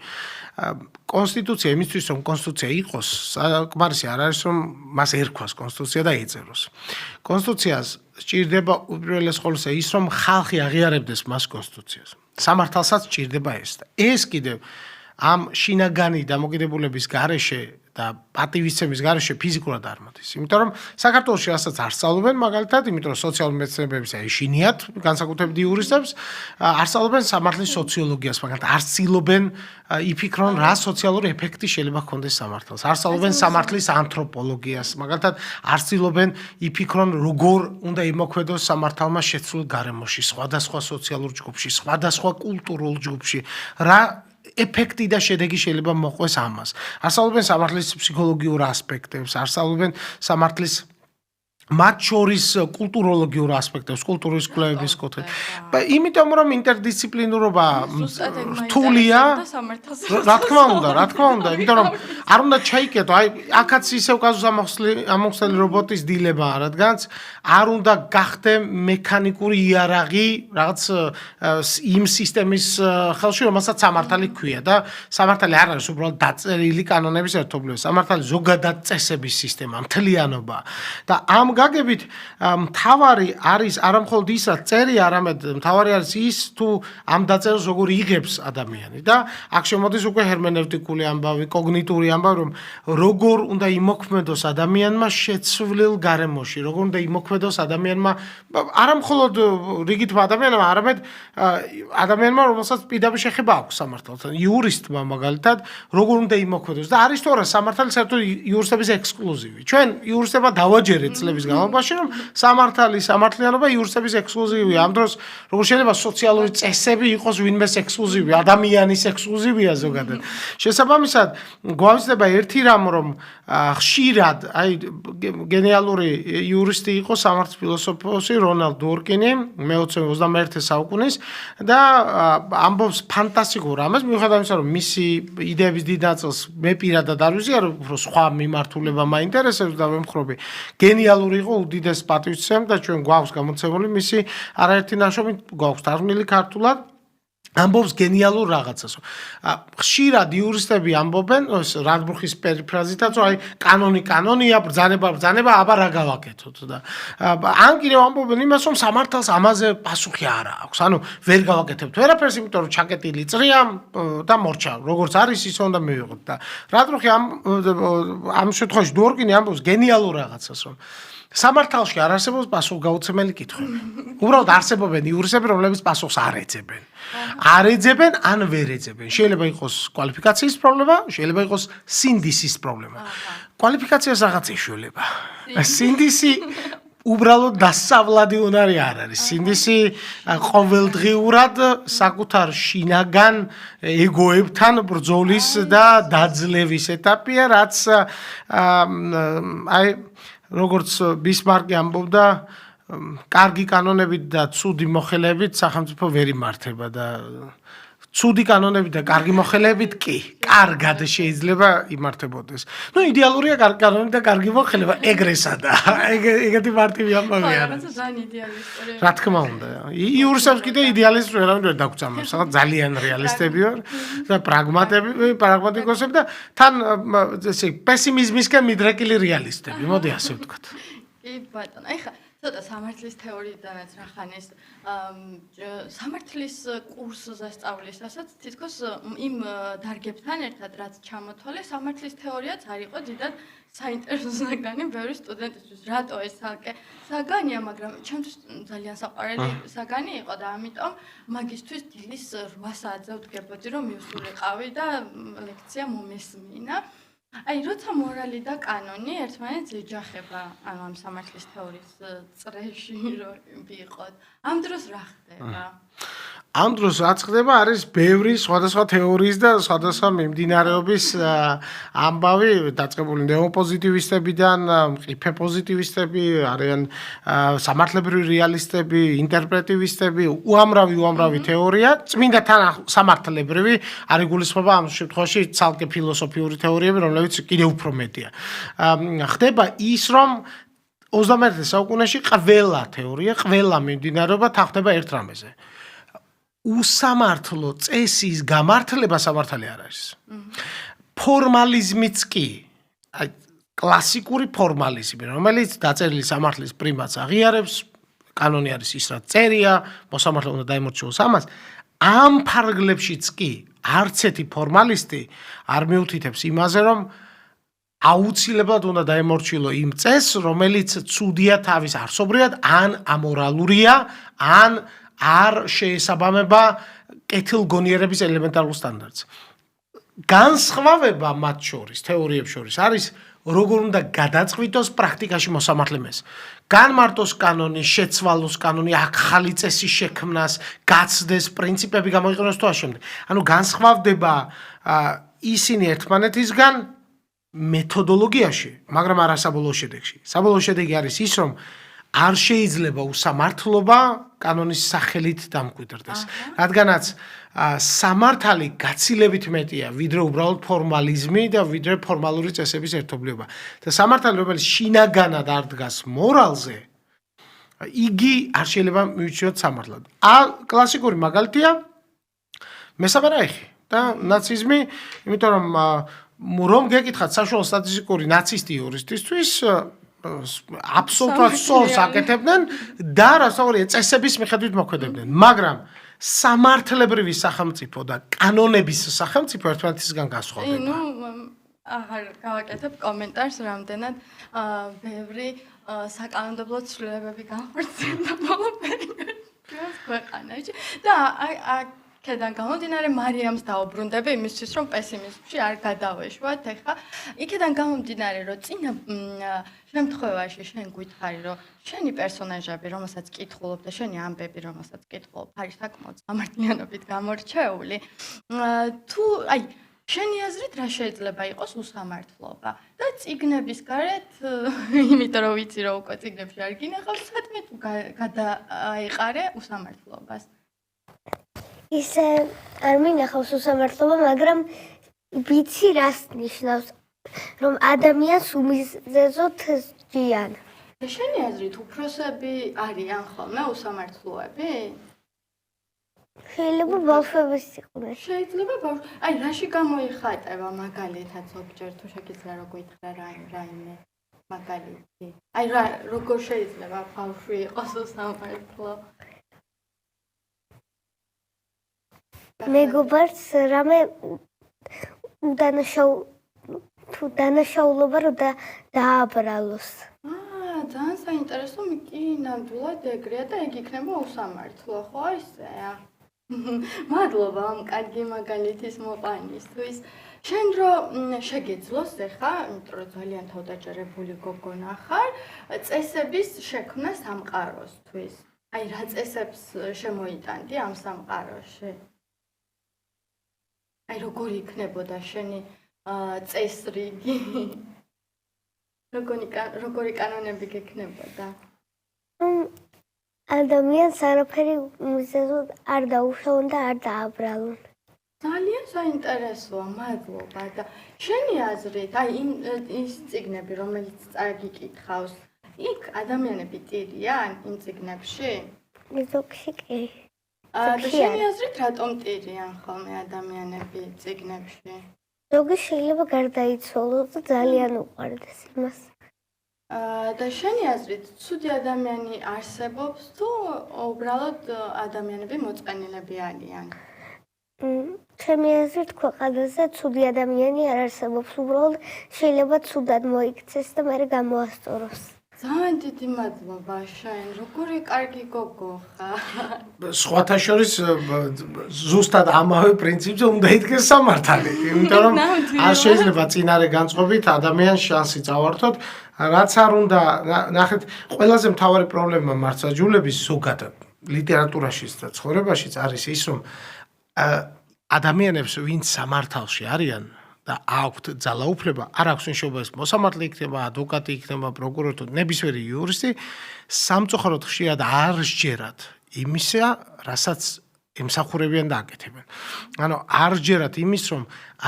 B: კონსტიტუცია იმისთვის რომ კონსტიტუცია იყოს საკმარისი არ არის რომ მას ერქვას კონსტიტუცია და ეწეროს კონსტიტუციას სჭირდება უპირველეს ყოვლისა ის რომ ხალხი აღიარებდეს მას კონსტიტუციას სამართალსაც სჭირდება ეს და ეს კიდევ ამ შინაგანი დამოკიდებულების გარეშე და პატივისცემის გარეშე ფიზიკურად არ მოდის. იმიტომ რომ საქართველოში რასაც არ სწავლობენ მაგალითად, იმიტომ რომ სოციალური მეცნიერებებს ეშინიათ განსაკუთრებით იურისტებს, არ სწავლობენ სამართლის სოციოლოგიას, მაგალითად არ ცდილობენ იფიქრონ რა სოციალური ეფექტი შეიძლება ჰქონდეს სამართალს. არ სწავლობენ სამართლის ანთროპოლოგიას, მაგალითად არ ცდილობენ იფიქრონ როგორ უნდა იმოქმედოს სამართალმა შეცვლილ გარემოში, სხვადასხვა სოციალურ ჯგუფში, სხვადასხვა კულტურულ ჯგუფში, რა ეფექტი და შედეგი შეიძლება მოყვეს ამას. არ სწავლობენ სამართლის ფსიქოლოგიურ ასპექტებს, არ სწავლობენ სამართლის მათ შორის კულტუროლოგიურ ასპექტებს, კულტურის კვლევების კუთხით. იმიტომ რომ ინტერდისციპლინურობა რთულია, რა თქმა უნდა, იმიტომ რომ არ უნდა ჩაიკეტო, აი აქაც ისევ კაზუს ამოხსნელი რობოტის დილებაა, რადგანაც არ უნდა გახდე მექანიკური იარაღი რაღაც იმ სისტემის ხელში, რომელსაც სამართალი ჰქვია და სამართალი არ არის უბრალოდ დაწერილი კანონების ერთობლივი, სამართალი ზოგადად წესების სისტემა, მთლიანობა და ამ გაგებით მთავარი არის არამხოლოდ ის რაც წერია, არამედ მთავარი არის ის თუ ამ დაწერას როგორ იღებს ადამიანი და აქ შემოდის უკვე ჰერმენევტიკული ამბავი, კოგნიტური ამბავი, რომ როგორ უნდა იმოქმედოს ადამიანმა შეცვლილ გარემოში, როგორ უნდა იმოქმედოს ადამიანმა არამხოლოდ რიგით ადამიანმა, არამედ ადამიანმა, რომელსაც პირდაპირ შეხება აქვს სამართალთან, იურისტმა მაგალითად, როგორ უნდა იმოქმედოს და არის თორე სამართალი საერთოდ იურისტების ექსკლუზივი. ჩვენ იურისტებმა დავაჯერეთ წლების განმავლობაში, რომ სამართლიანობა იურისტების ექსკლუზივია. ამ დროს როგორ შეიძლება სოციალური წესები იყოს ვინმეს ექსკლუზივი, ადამიანის ექსკლუზივია ზოგადად. შესაბამისად, გვავიზდება ერთი რამ, რომ ხშირად, აი გენიალური იურისტი იყო სამართლის ფილოსოფოსი რონალდ დორკინი, მე-21 საუკუნის და ამბობს ფანტასტიკურ რამეს, მიუხედავად იმისა, რომ მისი იდეების დიდ ნაწილს მე პირადად არ ვიზიარებ, უფრო სხვა მიმართულება მაინტერესებს და ვემხრობი. გენიალური იყო უდიდეს პატივისცემ და ჩვენ გვაქვს გამოცემული მისი არაერთი ნაშრომი, გვაქვს თარგმნილი ქართულად. ამბობს გენიალურ რაღაცას. ხშირად იურისტები ამბობენ, რადბრუხის პერიფრაზითაც, რომ აი კანონია, ბრძანება, აბა რა გავაკეთოთ და ან კიდევ ამბობენ იმას, რომ სამართალს ამაზე პასუხი არ აქვს. ანუ ვერ გავაკეთებთ ვერაფერს, იმიტომ რომ ჩაკეტილი წრია და მორჩა. როგორც არის, ისე უნდა მივიღოთ და რადბრუხი ამ შემთხვევაში დორკინი ამბობს გენიალურ რაღაცას, რომ სამართალში არ არსებობს პასუხგაუცემელი კითხვები. უბრალოდ არსებობენ იურისები, რომლებიც პასუხს არ ეძებენ. არ ეძებენ ან ვერ ეძებენ. შეიძლება იყოს კვალიფიკაციის პრობლემა, შეიძლება იყოს სინდისის პრობლემა. კვალიფიკაციას რაღაც ეშველება. სინდისი უბრალოდ დასავლადი უნარი არ არის. სინდისი ყოველდღიურად საკუთარ შინაგან ეგოებთან ბრძოლის და დაძლევის ეტაპია, რაც აი როგორც ბისმარკი ამბობდა, კარგი კანონებით და ცუდი მოხელეებით სახელმწიფო ვერ იმართება და ცუდი კანონებით და კარგი მოხელეებით კი, კარგად შეიძლება იმართებოდეს. ნუ იდეალურია კარგი კანონები და კარგი მოხელება, ეგრესადა. ეგეთი მარტივი ამბავი არ არის.
A: რაღაცა ძალიან იდეალისტური.
B: რა თქმა უნდა. იურისებს კიდე იდეალისტს ვერავინ ვერ დაგუწამებს. რაღაც ძალიან რეალისტები ვარ და პრაგმატიკოსები და თან ესე პესიმიზმისკენ მიდრეკილი რეალისტები. მოდი ასე ვთქვათ.
A: კი ბატონო, ეხლა ცოტა სამართლის თეორიიდანაც რახანის სამართლის კურსზე სწავლისასაც თითქოს იმ დარგებთან ერთად რაც ჩამოთვალე სამართლის თეორიაც არ იყო დიდად საინტერესო საგანი ბევრი სტუდენტისთვის. რატო ეს საგანია, მაგრამ ჩემთვის ძალიან საყვარელი საგანი იყო და ამიტომ მაგისტვის დილის 8 საათზე ვდგებოდი რომ მივსულიყავი და ლექცია მომესმინა. აი, როცა მორალი და კანონი ერთმანეთს ეჯახება, ანუ ამ სამართლის თეორიის წრეში რომ ვიყოთ, ამ დროს რა ხდება?
B: ამ დროს რაც ხდება არის ბევრი სხვადასხვა თეორიის და სხვადასხვა მიმდინარეობის ამბავი დაწყებული ნეოპოზიტივისტებიდან, მყიფე პოზიტივისტები, არიან სამართლებრივი რეალისტები, ინტერპრეტივისტები, უამრავი თეორია, წმინდა თან სამართლებრივი არ იგულისხმება ამ შემთხვევაში ცალკე ფილოსოფიური თეორიები, რომლებიც კიდევ უფრო მეტია. ხდება ის, რომ 21 საუკუნეში ყველა თეორია, ყველა მიმდინარეობა თანხდება ერთ რამეზე. უსამართლო წესის გამართლება სამართალი არ არის. ფორმალიზმიც კი, აი კლასიკური ფორმალიზმი, რომელიც დაწერილი სამართლის პრიმატს აღიარებს, კანონი არის ის, რაც წერია, მოსამართლე უნდა დაემორჩილოს ამას. ამ ფარგლებშიც კი არც ერთი ფორმალისტი არ მიუთითებს იმაზე, რომ აუცილებლად უნდა დაემორჩილო იმ წესს, რომელიც ცუდია თავის არსობრივად, ან ამორალურია, ან არ შეესაბამება კეთილგონიერების ელემენტარულ სტანდარტს. განსხვავება მათ შორის, თეორიებს შორის არის, როგორ უნდა გადაწყვიტოს პრაქტიკაში მოსამართლემეს. განმარტოს კანონი, შეცვალოს კანონი, ახალი წესი შექმნას, გაცდეს, პრინციპები გამოიყენოს თუ ამავდროულად. ანუ განსხვავდება ისინი ერთმანეთისგან მეთოდოლოგიაში, მაგრამ არა საბოლოო შედეგში. საბოლოო შედეგი არის ის, რომ არ შეიძლება უსამართლობა კანონის სახელით დამკვიდრდეს. რადგანაც სამართალი გაცილებით მეტია, ვიდრე უბრალოდ ფორმალიზმი და ვიდრე ფორმალური წესების ერთობლიობა. და სამართალი, რომელიც შინაგანად არ დგას მორალზე, იგი არ შეიძლება მივიჩნიოთ სამართლად. კლასიკური მაგალითია მესამე რაიხი და ნაციზმი, იმიტომ რომ გეკითხათ საშუალო სტატისტიკური ნაცისტი იურისტისთვის აბსოლუტურად სწორს აკეთებდნენ და რასაკვირია წესების მიხედვით მოქმედებდნენ, მაგრამ სამართლებრივი სახელმწიფო და კანონების სახელმწიფო ერთმანეთისგან განსხვავდება.
A: ნუ აღარ გავაკეთებ კომენტარს, რამდენად ბევრი საკანონმდებლო ცვლილებები განხორციელდა ბოლო პერიოდში ქვეყანაში და აქედან გამომდინარე მარიამს დაუბრუნდები იმისთვის, რომ პესიმიზმში არ გადავეშვათ. ეხლა იქედან გამომდინარე, რომ წინა შემთხვევაში შენ გითხარი, რომ შენი პერსონაჟები, რომელსაც კითხულობ და შენი ამბები, რომელსაც კითხულობ, არის საკმაოდ სამართლიანობით გამორჩეული. თუ აი შენი აზრით რა შეიძლება იყოს უსამართლობა? და წიგნების გარეთ, იმიტომ რომ ვიცი რომ უკვე წიგნებში არ გინახავს, სათმე თუ გადააიყარე უსამართლობას.
C: ისე არ მინახავს უსამართლობა, მაგრამ ვიცი რას ნიშნავს, რომ ადამიანს უმიზეზოდ სჯიან.
A: შენი აზრით უფროსები არიან ხოლმე უსამართლოები?
C: შეიძლება ბავშვების იყვნენ.
A: შეიძლება აი რაში გამოიხატება მაგალითად ზოგჯერ თუ შეგიძლია რო გითხრა რაიმე მაგალითი. აი როგორ შეიძლება ბავშვი იყოს უსამართლო?
C: მეგობარს რამე დანაშაულობა რომ დააბრალოს.
A: ძალიან საინტერესო კი ნამდვილად ეგრეა და ეგ იქნება უსამართლო, ხო ისეა. მადლობა ამ კარგი მაგალითის მოყანისთვის. შენ რო შეგეძლოს ახლა, იმიტომ რომ ძალიან თავდაჭერებული გოგონა ხარ, წესების შექმნა სამყაროსთვის. აი რა წესებს შემოიტანდი ამ სამყაროში? აი როგორი იქნებოდა შენი წესრიგი? როგორი კანონები გექნებოდა?
C: ადამიანს არაფერი მიზეზოდ არ დაუშავონ და არ დააბრალონ.
A: ძალიან საინტერესოა, მადლობა და შენი აზრით, აი ის წიგნები, რომელიც წაგიკითხავს, იქ ადამიანები ტირიან იმ წიგნებში?
C: ზოგში კი.
A: და შენი აზრით, რატომ ტირიან ხოლმე ადამიანები წიგნებში?
C: ზოგი შეიძლება გარდაიცვალოს და ძალიან უყვარდეს იმას.
A: და შენი აზრით, ცუდი ადამიანი არსებობს თუ უბრალოდ ადამიანები მოწყენილები არიან?
C: ჩემი აზრით, ქვეყანაზე ცუდი ადამიანი არ არსებობს, უბრალოდ შეიძლება ცუდად მოიქცეს და მერე გამოასწოროს.
A: ძალიან დიდი მადლობა შენ, როგორი კარგი გოგო ხარ.
B: სხვათა შორის ზუსტად ამავე პრინციპზე უნდა იდგეს სამართალი, იმიტომ რომ არ შეიძლება წინარე განწყობით ადამიანს შანსი წავართოთ, რაც არ უნდა, ნახეთ, ყველაზე მთავარი პრობლემა მართლმსაჯულების ზოგადად ლიტერატურაშიც და ცხოვრებაშიც არის ის, რომ ადამიანებს, ვინც სამართალში არიან და აქვთ ძალაუფლება, არ აქვს მნიშვნელობა ეს მოსამართლე იქნება, ადვოკატი იქნება, პროკურორი თუ ნებისმიერი იურისტი, სამწუხაროდ ხშირად არ სჯერათ იმისა, რასაც ემსახურებიან და აკეთებენ. ანუ არ სჯერათ იმის, რომ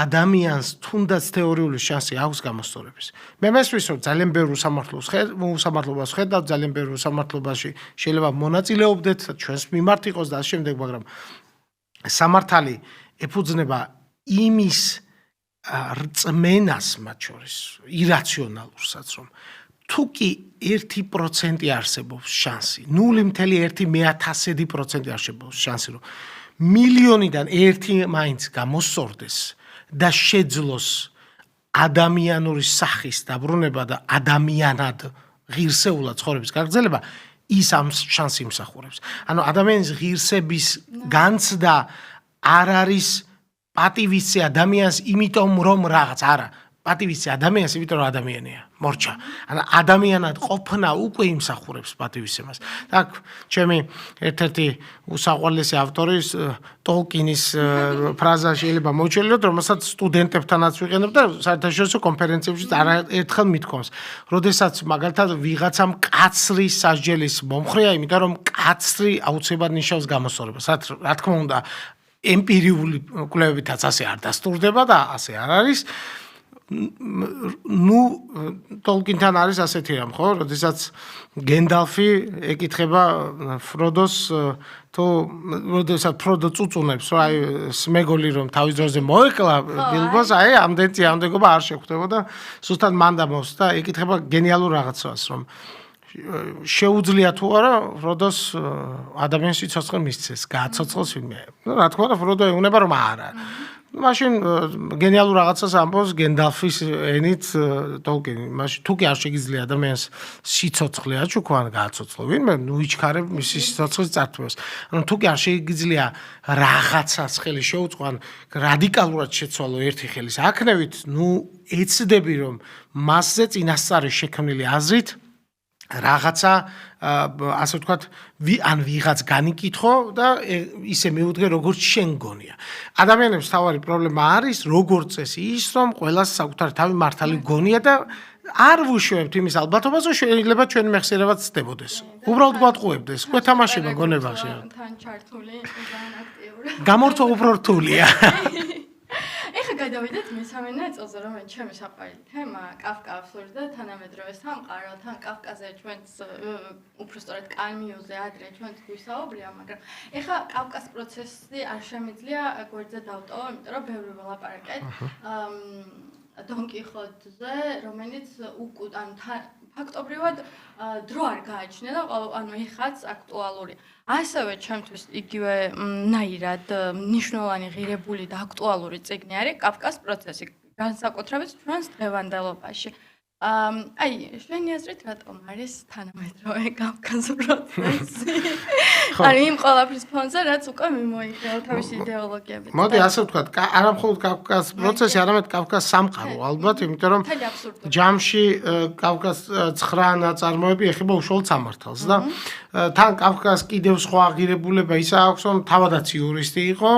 B: ადამიანს თუნდაც თეორიული შანსი აქვს გამოსწორების. მე მესმის, რომ ძალიან ბევრ უსამართლობას ხედავთ, ძალიან ბევრ უსამართლობაში შეიძლება მონაწილეობდეთ, ჩვენს მიმართ იყოს და ასე შემდეგ, მაგრამ სამართალი ეფუძნება იმის რწმენას მათ შორის, ირაციონალურსაც, რომ თუ კი 1% არსებობს შანსი, 0.1% არსებობს შანსი, რომ მილიონიდან ერთი მაინც გამოსწორდეს და შეძლოს ადამიანური სახის დაბრუნება და ადამიანად ღირსეულად ცხოვრების გაგრძელება, ის ამ შანსს იმსახურებს. ანუ ადამიანის ღირსების განცდა არ არის პატივისცე ადამიანს, იმიტომ რომ რაღაც არა. პატივისცე ადამიანს, იმიტომ რომ ადამიანია, მორჩა. ანუ ადამიანად ყოფნა უკვე იმსახურებს პატივისცემას. და აქ ჩემი ერთ-ერთი უსაყვარლესი ავტორის ტოლკინის ფრაზა შეიძლება მოვჩვენოთ, რომელსაც სტუდენტებთანაც ვიყენებ და საერთაშორისო კონფერენციებში არაერთხელ მithქვამს. როდესაც მაგალითად ვიღაცამ კაცრი სასჯელის მომხრეა, იმიტომ რომ კაცრი აუცილებლად ნიშნავს გამოსწორებას. რა თქმა უნდა, ემპირიული კვლევებითაც ასე არ დასტურდება და ასე არ არის. ტოლკინთან არის ასეთი რამ, ხო? როდესაც გენდალფი ეკითხება ფროდოს თუ როდესაც ფროდო წუწუნებს, რომ აი სმეგოლი რომ თავის დროზე მოეკლა ბილბოს, აი ამდენობა არ შეხვდებოდა, ზუსტად მან დამოს და ეკითხება გენიალურ რაღაცას, რომ შეუძლია თუ არა ფროდოს ადამიანის სიცოცხლე მისცეს, გააცოცხლოს ვინმე. რა თქმა უნდა, ფროდო ეუბნება რომ არა. მაშინ გენიალურ რაღაცას ამბობს გენდალფის ენით ტოლკინი. მაშინ თუ კი არ შეგიძლია ადამიანს სიცოცხლე აჩუქო ან გააცოცხლო ვინმე, ნუ იჩქარებ მისი სიცოცხლის წართვას. ანუ თუ კი არ შეგიძლია რაღაცას ხელი შეუწყო ან რადიკალურად შეცვალო ერთი ხელის აქნევით, ნუ ეცდები რომ მასზე წინასწარი შექმნილი აზრით რაღაცა ასე ვთქვათ, ან ვიღაც განიკითხო და ისე მეუდგე როგორც შენ გონია. ადამიანებს თავარი პრობლემა არის, როგორც წესი ის, რომ ყველას საკუთარი თავი მართალი გონია და არ ვუშვებთ იმის ალბათობას, რომ შეიძლება ჩვენი მეხსიერებაც ცდებოდეს. უბრალოდ გვატყუებდეს, გვეთამაშება გონებაში.
A: თან ჩართული, ძალიან აქტიურად.
B: გამორთვა უფრო რთულია.
A: ეხლა გადავიდეთ მესამე ნაწილზე, რომელიც ჩემი საყვარელი თემა, კავკასური და თანამედროვე სამყარო. თან კავკაზე ჩვენს უბრალოდ კალმიოზე ადრე ჩვენს გვისაუბრია, მაგრამ ეხლა კავკას პროცესი არ შემიძლია გვერდზე დავტოვო, იმიტომ რომ ბევრი ველაპარაკეთ დონ კიხოტზე, რომელიც უკუდან ფაქტობრივად დრო არ გააჩნია და ანუ ეხაც აქტუალურია. ასევე ჩემთვის იგივე ნაირად მნიშვნელოვანი ღირებული და აქტუალური წიგნი არის კავკას პროცესი, განსაკუთრებით ჩვენს დღევანდელობაში. აი, შენი აზრით რატომ არის თანამედროვე კავკასიურ პროცესი? ანუ იმ ყველაფრის ფონზე, რაც უკვე მიმოიხილა თავისი იდეოლოგიებით.
B: მოდი ასე ვთქვათ, არა მხოლოდ კავკასიის პროცესი, არამედ კავკასიის სამყარო, ალბათ, იმიტომ რომ ჯამში კავკასიის 9 ნაწარმოები ეხება უშუალოდ სამართალს და თან კავკასიის კიდევ სხვა აღირებულება ისა აქვს, რომ თავადაც იურისტი იყო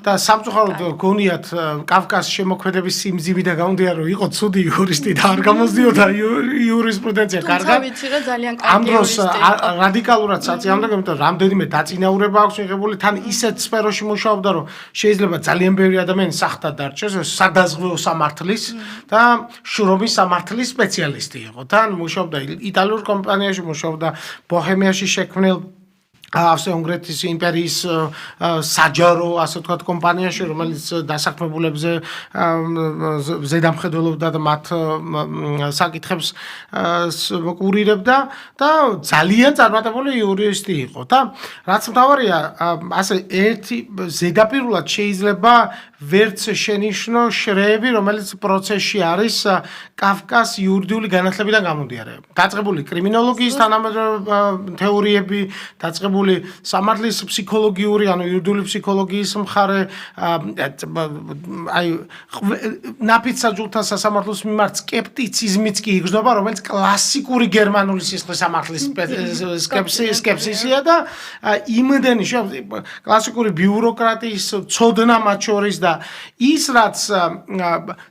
B: და სამწუხაროდ გონიათ კავკასიის შემოქმედების სიმძიმი და გამოდია რომ იყო ცუდი იურისტი და არ გამოსდიოდა იურისპრუდენცია კარგად.
A: ვიცი რა ძალიან კარგი
B: ამ დროს რადიკალურად საწიამდა, იმიტომ რამდენიმე დაწინაურება აქვს მიღებული, თან ისეთ სფეროში მუშაობდა, რომ შეიძლება ძალიან ბევრი ადამიანი სახთად დარჩეს, სადაზღვეო სამართლის და შრომის სამართლის სპეციალისტი იყო. თან მუშაობდა იტალიურ კომპანიაში, მუშაობდა ბოჰემიაში შექმნილ ავსტრია-უნგრეთის იმპერიის საჯარო, ასე ვთქვათ, კომპანიაში, რომელიც დასაქმებულებზე ზედამხედველობდა და მათ საკითხებს კურირებდა და ძალიან წარმატებული იურისტი იყო და რაც მთავარია, ასე ერთი ზედაპირულად შეიძლება ვერც შენიშნო შრეები, რომელიც პროცესში არის კავკასიის იურიდიული განათლებიდან გამომდინარე. დაწყებული კრიმინოლოგიის თანამედროვე თეორიები, დაწყებული სამართლის ფსიქოლოგიური, ანუ იურიდიული ფსიქოლოგიის მხარე, აი ნაფიც საჯულთა სასამართლოს მიმართ სკეპტიციზმიც კი იგრძნობა, რომელიც კლასიკური გერმანული სისხლის სამართლის სკეპსისია და იმდენი კლასიკური ბიუროკრატიის ცოდნა მათ შორის და ის რაც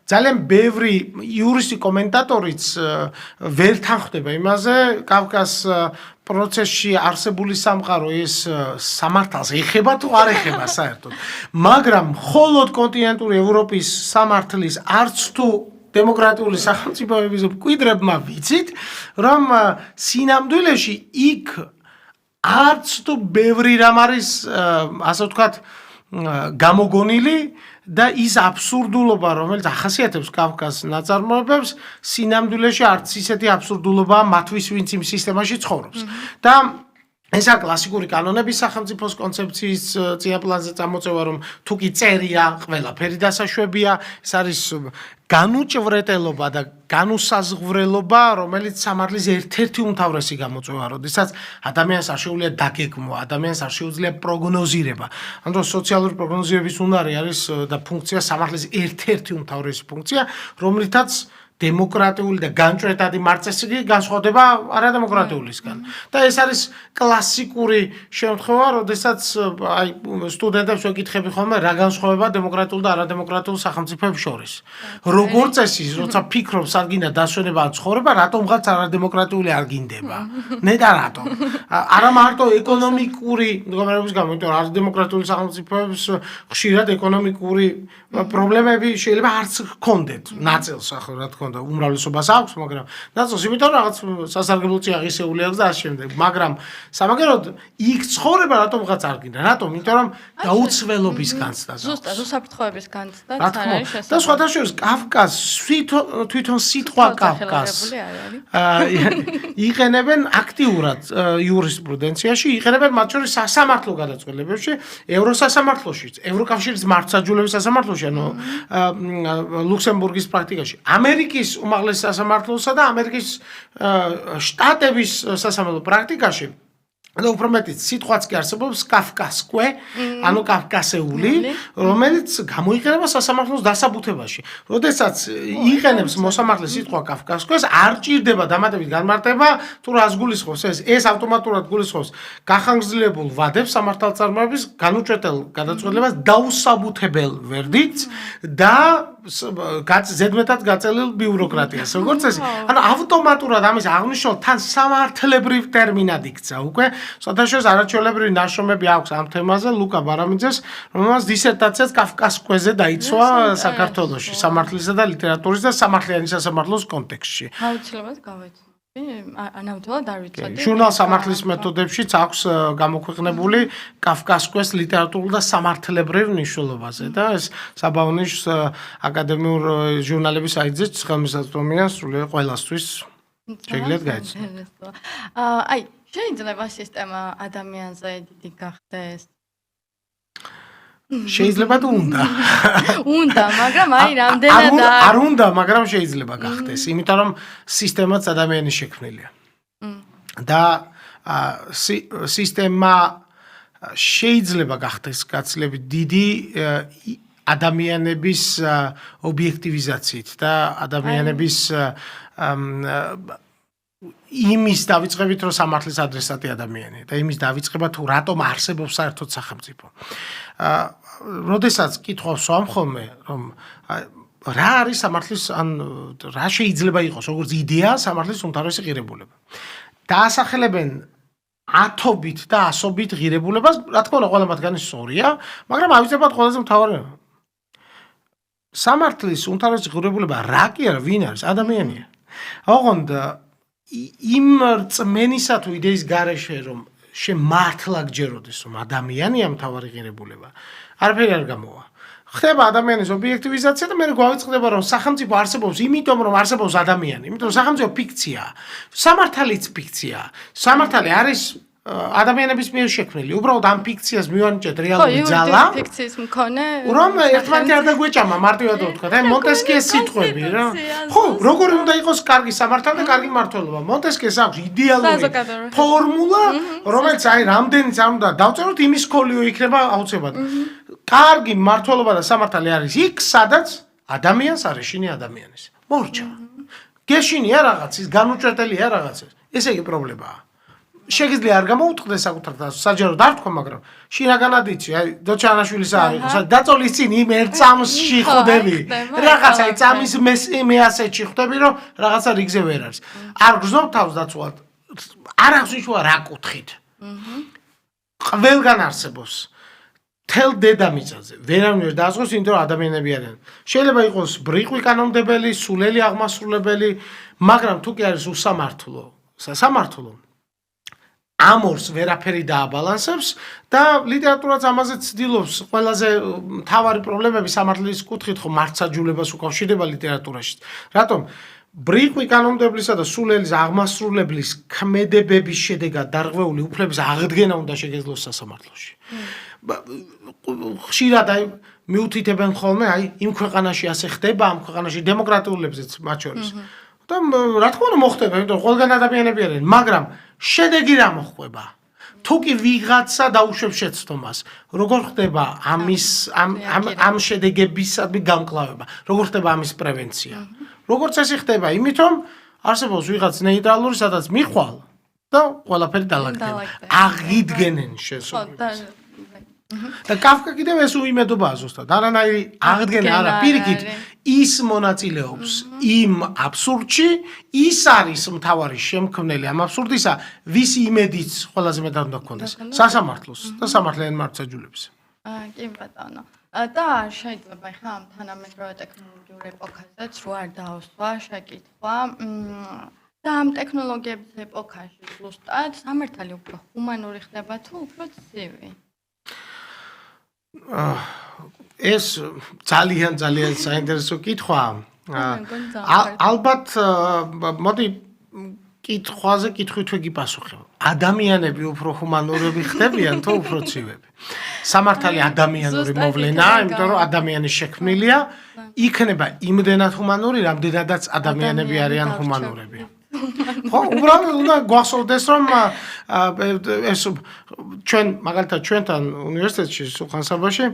B: ძალიან ბევრი იურისტი კომენტატორიც ვერ თანხმდება იმაზე, კავკასიის პროცესში არსებული სამყარო ეს სამართალს ეხება თუ არ ეხება საერთოდ. მაგრამ მხოლოდ კონტინენტური ევროპის სამართლის არც თუ დემოკრატიული სახელმწიფოების მკვიდრებმა ვიცით, რომ სინამდვილეში იქ არც თუ ბევრი რამ არის, ასე ვთქვათ, გამოგონილი და ის აბსურდულობა, რომელიც ახასიათებს კავკასიის ნაწარმოებებს, სინამდვილეში არც ისეთი აბსურდულობაა მათთვის, ვინც იმ სისტემაში ცხოვრობს. და ესა კლასიკური კანონების სახელმწიფოს კონცეფციის წინა პლანზე წამოწევა, რომ თუ კი წერია, ყველაფერი დასაშვებია, ეს არის განუჭვრეტელობა და განუსაზღვრელობა, რომელიც სამართლის ერთ-ერთი უმთავრესი გამოწვევა, როდესაც ადამიანს არ შეუძლია დაგეგმვა, ადამიანს არ შეუძლია პროგნოზირება. ამ დროს სოციალური პროგნოზირების უნარი არის და ფუნქცია სამართლის ერთ-ერთი უმთავრესი ფუნქცია, რომლითაც დემოკრატიული და განჭვრეტადი მარწესიგი განსხვავდება არადემოკრატიულისგან. და ეს არის კლასიკური შემთხვევა, როდესაც აი სტუდენტებს ვეკითხები ხოლმე, რა განსხვავება დემოკრატიულ და არადემოკრატიულ სახელმწიფოებს შორის. როგორ წესი, როცა ფიქრობს არ გინდა დასვენება ან ცხოვრება, რატომღაც არადემოკრატიული არ გინდება? ნეტა რატომ? არა მარტო ეკონომიკური მდგომარეობის გამო, იმიტომ რომ არადემოკრატიული სახელმწიფოებს ხშირად ეკონომიკური პრობლემები შეიძლება არც ჰქონდეთ, ნაწილს ახლა რა თქმა უნდა, უმრავლესობას აქვს, მაგრამ ნაწილს იმიტომ რომ რაღაც სასარგებლო წიაღისეული აქვს და ასე შემდეგ. მაგრამ სამაგეროდ იქ ცხოვრება რატომღაც არ გინდა? რატომ? იმიტომ რომ დაუცველობის განცდა.
A: ზუსტად, უსაფრთხოების განცდაც არ არის შესაძლებელი.
B: და სხვათა შორის კავკასი თვითონ სიტყვა კავკასი იყენებენ აქტიურად იურისპრუდენციაში, იყენებენ მათ შორის სასამართლო გადაწყვეტილებებში, ევროსასამართლოშიც, ევროკავშირის მართლმსაჯულების სასამართლოში, ანუ ლუქსემბურგის პრაქტიკაში, ამერიკის უმაღლეს სასამართლოსა და ამერიკის შტატების სასამართლო პრაქტიკაში და უფრო მეტიც სიტყვაც კი არსებობს კავკასკვე, ანუ კავკასეული, რომელიც გამოიყენება სასამართლოს დასაბუთებაში. როდესაც იყენებს მოსამართლე სიტყვა კავკასკვეს, არ ჭირდება დამატებით განმარტება, თუ რას გულისხმობს ეს ავტომატურად გულისხმობს გახანგრძლივებულ ვადებს სამართალწარმოების განუჭვეტელ გადაწყვეტილებას დაუსაბუთებელ ვერდიქტს და ზედმეტად გაწელილ ბიუროკრატიას. როგორც ეს, ანუ ავტომატურად ამის აღნიშნულ თან სამართლებრივ ტერმინად იქცა უკვე. საერთაშორისო არაჩვეულებრივი ნაშრომები აქვს ამ თემაზე, ლუკა ბარამიძეს, რომელმაც დისერტაციაც კავკასკვეზე დაიცვა საქართველოში, სამართლისა და ლიტერატურის და სამართლიანი სასამართლოს კონტექსტში.
A: აუცილებლად გავეცი. ანავთვალად არ ვიცოდი.
B: ჟურნალ სამართლის მეთოდებშიც აქვს გამოქვეყნებული კავკასკვეს ლიტერატურულ და სამართლებრივ მნიშვნელობაზე და ეს საბავნიშს აკადემიურ ჟურნალების საიტზეც ხელმისაწვდომია სრულიად ყველასთვის. შეგიძლიათ გაიცნოთ.
A: შეიძლება სისტემა ადამიანზე დიდი გახდეს?
B: შეიძლება თუ უნდა.
A: უნდა, მაგრამ აი რამდენად
B: არ უნდა, მაგრამ შეიძლება გახდეს, იმიტომ რომ სისტემაც ადამიანის შექმნილია. და სისტემა შეიძლება გახდეს გაცილებით დიდი ადამიანების ობიექტივიზაციით და ადამიანების იმის დავიწყებით რომ სამართლის ადრესატი ადამიანია და იმის დავიწყება თუ რატომ არსებობს საერთოდ სახელმწიფო. როდესაც კითხვას ვამ ხოლმე რომ რა არის სამართლის ან რა შეიძლება იყოს როგორც იდეა სამართლის უმთავრესი ღირებულება. დაასახელებენ ათობით და ასობით ღირებულებას, რა თქმა უნდა, ყველა მათგანი სწორია, მაგრამ ავიწყებთ ყველაზე მთავარი. სამართლის უმთავრესი ღირებულება რა კი არა, ვინ არის? ადამიანია. ოღონდ იმ რწმენისა თუ იდეის გარეშე რომ მართლა გჯეროდეს რომ ადამიანია მთავარი ღირებულება, არაფერი არ გამოვა. ხდება ადამიანის ობიექტივიზაცია და მე გვავიწყდება რომ სახელმწიფო არსებობს იმიტომ რომ არსებობს ადამიანი, იმიტომ რომ სახელმწიფო ფიქციაა. სამართალიც ფიქციაა. სამართალი არის ადამიანების მიერ შექმნილი. უბრალოდ ამ ფიქციას მივანიჭეთ რეალური ძალა.
A: ფიქციის მქონე.
B: რომ ერთმანეთი არ დაგვეჭამა მარტივად ვთქვა. აი მონტესკიეს სიტყვები რა. ხო, როგორი უნდა იყოს კარგი სამართალი და კარგი მმართველობა. მონტესკიეს აქვს იდეალური ფორმულა, რომელიც აი რამდენიც არ უნდა დავწეროთ, იმის სკოლიო იქნება აუცილებლად. კარგი მმართველობა და სამართალი არის იქ, სადაც ადამიანს არ ეშინია ადამიანის. მორჩა. გეშინია რაღაც, ის განუჭრეტელია რაღაცა. ესე იგი პრობლემაა. შეგიძლია არ გამოუტყდეს საკუთარ თავს, საჯაროდ არ თქვა, მაგრამ შინაგანად იცი, აი დოჩანაშვილის არ იყო, დაწოლის წინ იმ ერთ წამსში ხვდები. რაღაცა აი წამის მეასეთში ხვდები, რომ რაღაცა რიგზე ვერ არის. არ გრძნობ თავს დაწვად. არ აქვს ნიშნა რა კუთხით. ყველგან არსებობს. თელ დედამიწაზე ვერავინ ვერ დაასწროს, იმიტომ რომ ადამიანები არიან. შეიძლება იყოს ბრიყვი კანონმდებელი, სულელი აღმასრულებელი, მაგრამ თუ კი არის უსამართლო, სასამართლო ამორს ვერაფერი დააბალანსებს და ლიტერატურაც ამაზე ცდილობს. ყველაზე მთავარი პრობლემები სამართლის კუთხით ხო მართსაჯულებას უკავშირდება ლიტერატურაში. რატომ? ბრიყვი კანონმდებლისა და სულელის აღმასრულებლის ქმედებების შედეგად დარღვეული უფლების აღდგენა უნდა შეგეძლოს სასამართლოში. ხშირად აი მიუთითებენ ხოლმე აი იმ ქვეყანაში ასე ხდება, ამ ქვეყანაში დემოკრატიულებზეც მათ შორის. და რა თქმა უნდა მოხდება, იმიტომ რომ ყველგან ადამიანები არიან, მაგრამ შედეგი რა მოხდება? თუ კი ვიღაცა დაუშვებს შეცდომას, როგორ ხდება ამ შედეგებისადმი გამკლავება? როგორ ხდება ამის პრევენცია? როგორც ესე ხდება, იმით რომ არსებობს ვიღაც ნეიტრალური, სადაც მიხვალ და ყველაფერი დაალაგდება. აღიდგენენ შესაძლებლობას. და კაფკა კიდევ ეს უიმედობაა ზუსტად. არანაირი აღდგენა არა, პირიქით ის მონაწილეობს იმ აბსურდში, ის არის მთავარი შემქმნელი ამ აბსურდისა, ვისი იმედიც ყველაზე მეტად უნდა გქონდეს სასამართლოს და სამართლიან მართლმსაჯულებს.
A: კი ბატონო. და შეიძლება ხა ამ თანამედროვე ტექნოლოგიურ ეპოქაზეც რო არ დაუსვა შეკითხვა. და ამ ტექნოლოგიების ეპოქაში ზუსტად სამართალი უფრო ჰუმანური ხდება თუ უფრო ცივი?
B: ეს ძალიან საინტერესო კითხვაა. ალბათ მოდი კითხვაზე კითხვით ვიგიპასუხებ. ადამიანები უფრო ჰუმანურები ხდებიან თუ უფრო ცივები? სამართალი ადამიანური მოვლენაა, იმიტომ რომ ადამიანი შექმნილია, იქნება იმდენად ჰუმანური, რამდენადაც ადამიანები არიან ჰუმანურები. ხო, უბრალოდ უნდა გვახსოვდეს, რომ ეს ჩვენ მაგალითად ჩვენთან უნივერსიტეტში სულხან-საბაში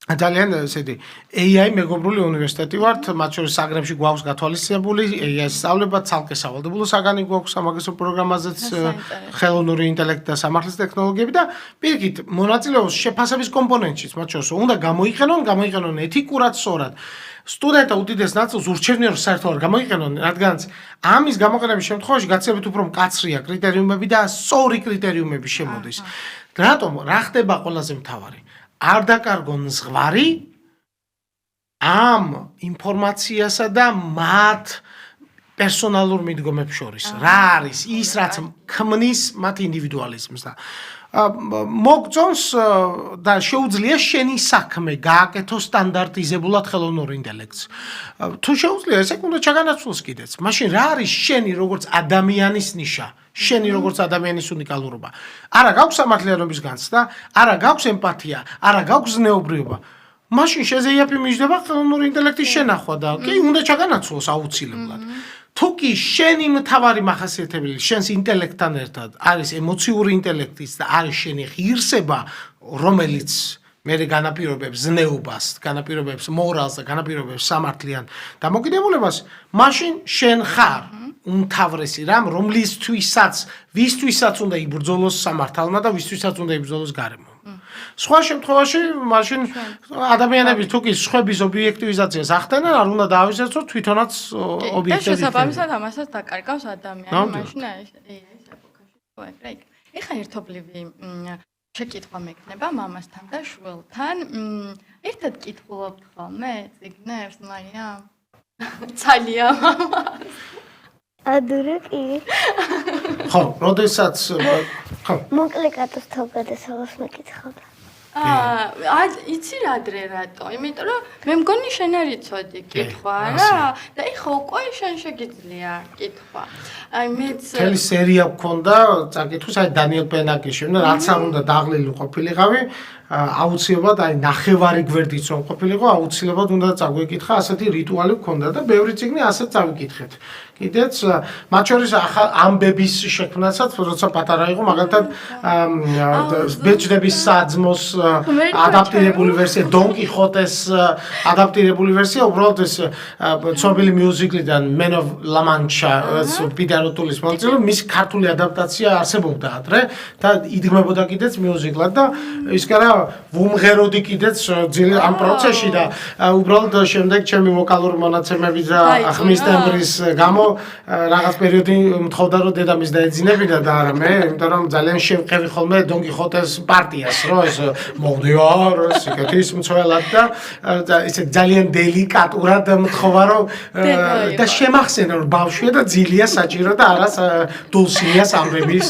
B: ძალიან ესეთი AI მეგობრული უნივერსიტეტი ვართ, მათ შორის საგრებში გვაქვს გათვალისწინებული AI-ის სწავლება, ცალკე სავალდებულო საგანი გვაქვს სამაგისტრო პროგრამაზეც ხელოვნური ინტელექტი და სამართლის ტექნოლოგიები და პირიქით მონაწილეობს შეფასების კომპონენტშიც, მათ შორის უნდა გამოიყენონ ეთიკურად სწორად. სტუდენტთა უდიდეს ნაწილს ურჩევნია რომ საერთოდ არ გამოიყენონ, რადგანაც ამის გამოყენების შემთხვევაში გაცილებით უფრო მკაცრია კრიტერიუმები და სწორი კრიტერიუმები შემოდის. რატომ? რა ხდება ყველაზე მთავარი? არ დაკარგონ ზღვარი ამ ინფორმაციასა და მათ პერსონალურ მიდგომებს შორის. რა არის ის, რაც ქმნის მათ ინდივიდუალიზმს და მოგწონს და შეუძლია შენი საქმე გააკეთო სტანდარტიზებულად ხელოვნურ ინტელექტს. თუ შეუძლია, ესე უნდა ჩაგანაცვლოს კიდეც. მაშინ რა არის შენი როგორც ადამიანის ნიშა? შენი როგორც ადამიანის უნიკალურობა. არა გაქვს სამართლიანობის განცდა, არა გაქვს ემპათია, არა გაქვს ზნეობრიობა. მაშინ შეზეიაფი მიჯდება ხელოვნური ინტელექტის შენახვა და კი უნდა ჩაგანაცვლოს აუცილებლად. თუ კი შენი მთავარი მახასიათებელი შენს ინტელექტთან ერთად არის ემოციური ინტელექტის და არის შენი ღირსება, რომელიც მე განაპირობებს ზნეობას, განაპირობებს მორალს და განაპირობებს სამართლიან დამოკიდებულებას, მაშინ შენ ხარ უმთავრესი რამ, ვისთვისაც უნდა იბრძოლოს სამართალმა და ვისთვისაც უნდა იბრძოლოს გარემო. სხვა შემთხვევაში, მაშინ ადამიანები თუ კი სხვების ობიექტივიზაციას ახდენენ, არ უნდა დაავიწყოს თვითონაც ობიექტივი.
A: და შესაბამისად ამასაც დაკარგავს ადამიანი, მაშინ ეს ეპოქაში. ეხა ერთობლივი შეკითხვა მექნება მამასთან და შვილთან. ერთად კითხულობთ ხოლმე წიგნებს, მარიამ? ცალია მამას.
C: ადურე კი.
B: ხო, როდესაც ხო.
C: მოკლე კატოს თავგადასავალს მეკითხავდა.
A: იცი რა დღე რატო? იმიტომ რომ მე მგონი შენ არ იცოდი კითხვა რა და ეხა უკვე შენ შეგიძლია კითხვა. აი მეც
B: თელი სერია მქონდა წაკითხვის, აი დანიელ პენაკიში, რაც არ უნდა დაღლილი ყოფილიყავი, აუცილებლად აი ნახევარი გვერდიც რომ ყოფილიყო, აუცილებლად უნდა წაგვეკითხა, ასეთი რიტუალი მქონდა და ბევრი წიგნი ასეთ წავიკითხეთ. კიდეც მათ შორის ამბების შექმნასაც, როცა პატარა იყო, მაგალითად ბეჭდების საძმოს ადაპტირებული ვერსია, დონ კიხოტეს ადაპტირებული ვერსია, უბრალოდ ეს ცნობილი მიუზიკლიდან Men of La Mancha, პიტერ ოტულის მონაწილე, მის ქართული ადაპტაცია არსებობდა ადრე და იდგმებოდა კიდეც მიუზიკლად და ის კარა ვუმღეროდი კიდეც ამ პროცესში და უბრალოდ შემდეგ ჩემი ვოკალური მონაცემები და ხმის ტემბრის გამო რაღაც პერიოდი მთხოვდა რომ დედამის დაეძინებინა და არა მე, იმიტომ რომ ძალიან შევყევი ხოლმე დონ კიხოტეს პარტიას, რომ ეს მოვდიარ, სიკეთის მცველად და ისე ძალიან დელიკატურად მთხოვა რომ და შემახსენა რომ ბავშვია და ძილია საჭირო და არა დულსინიას ამბების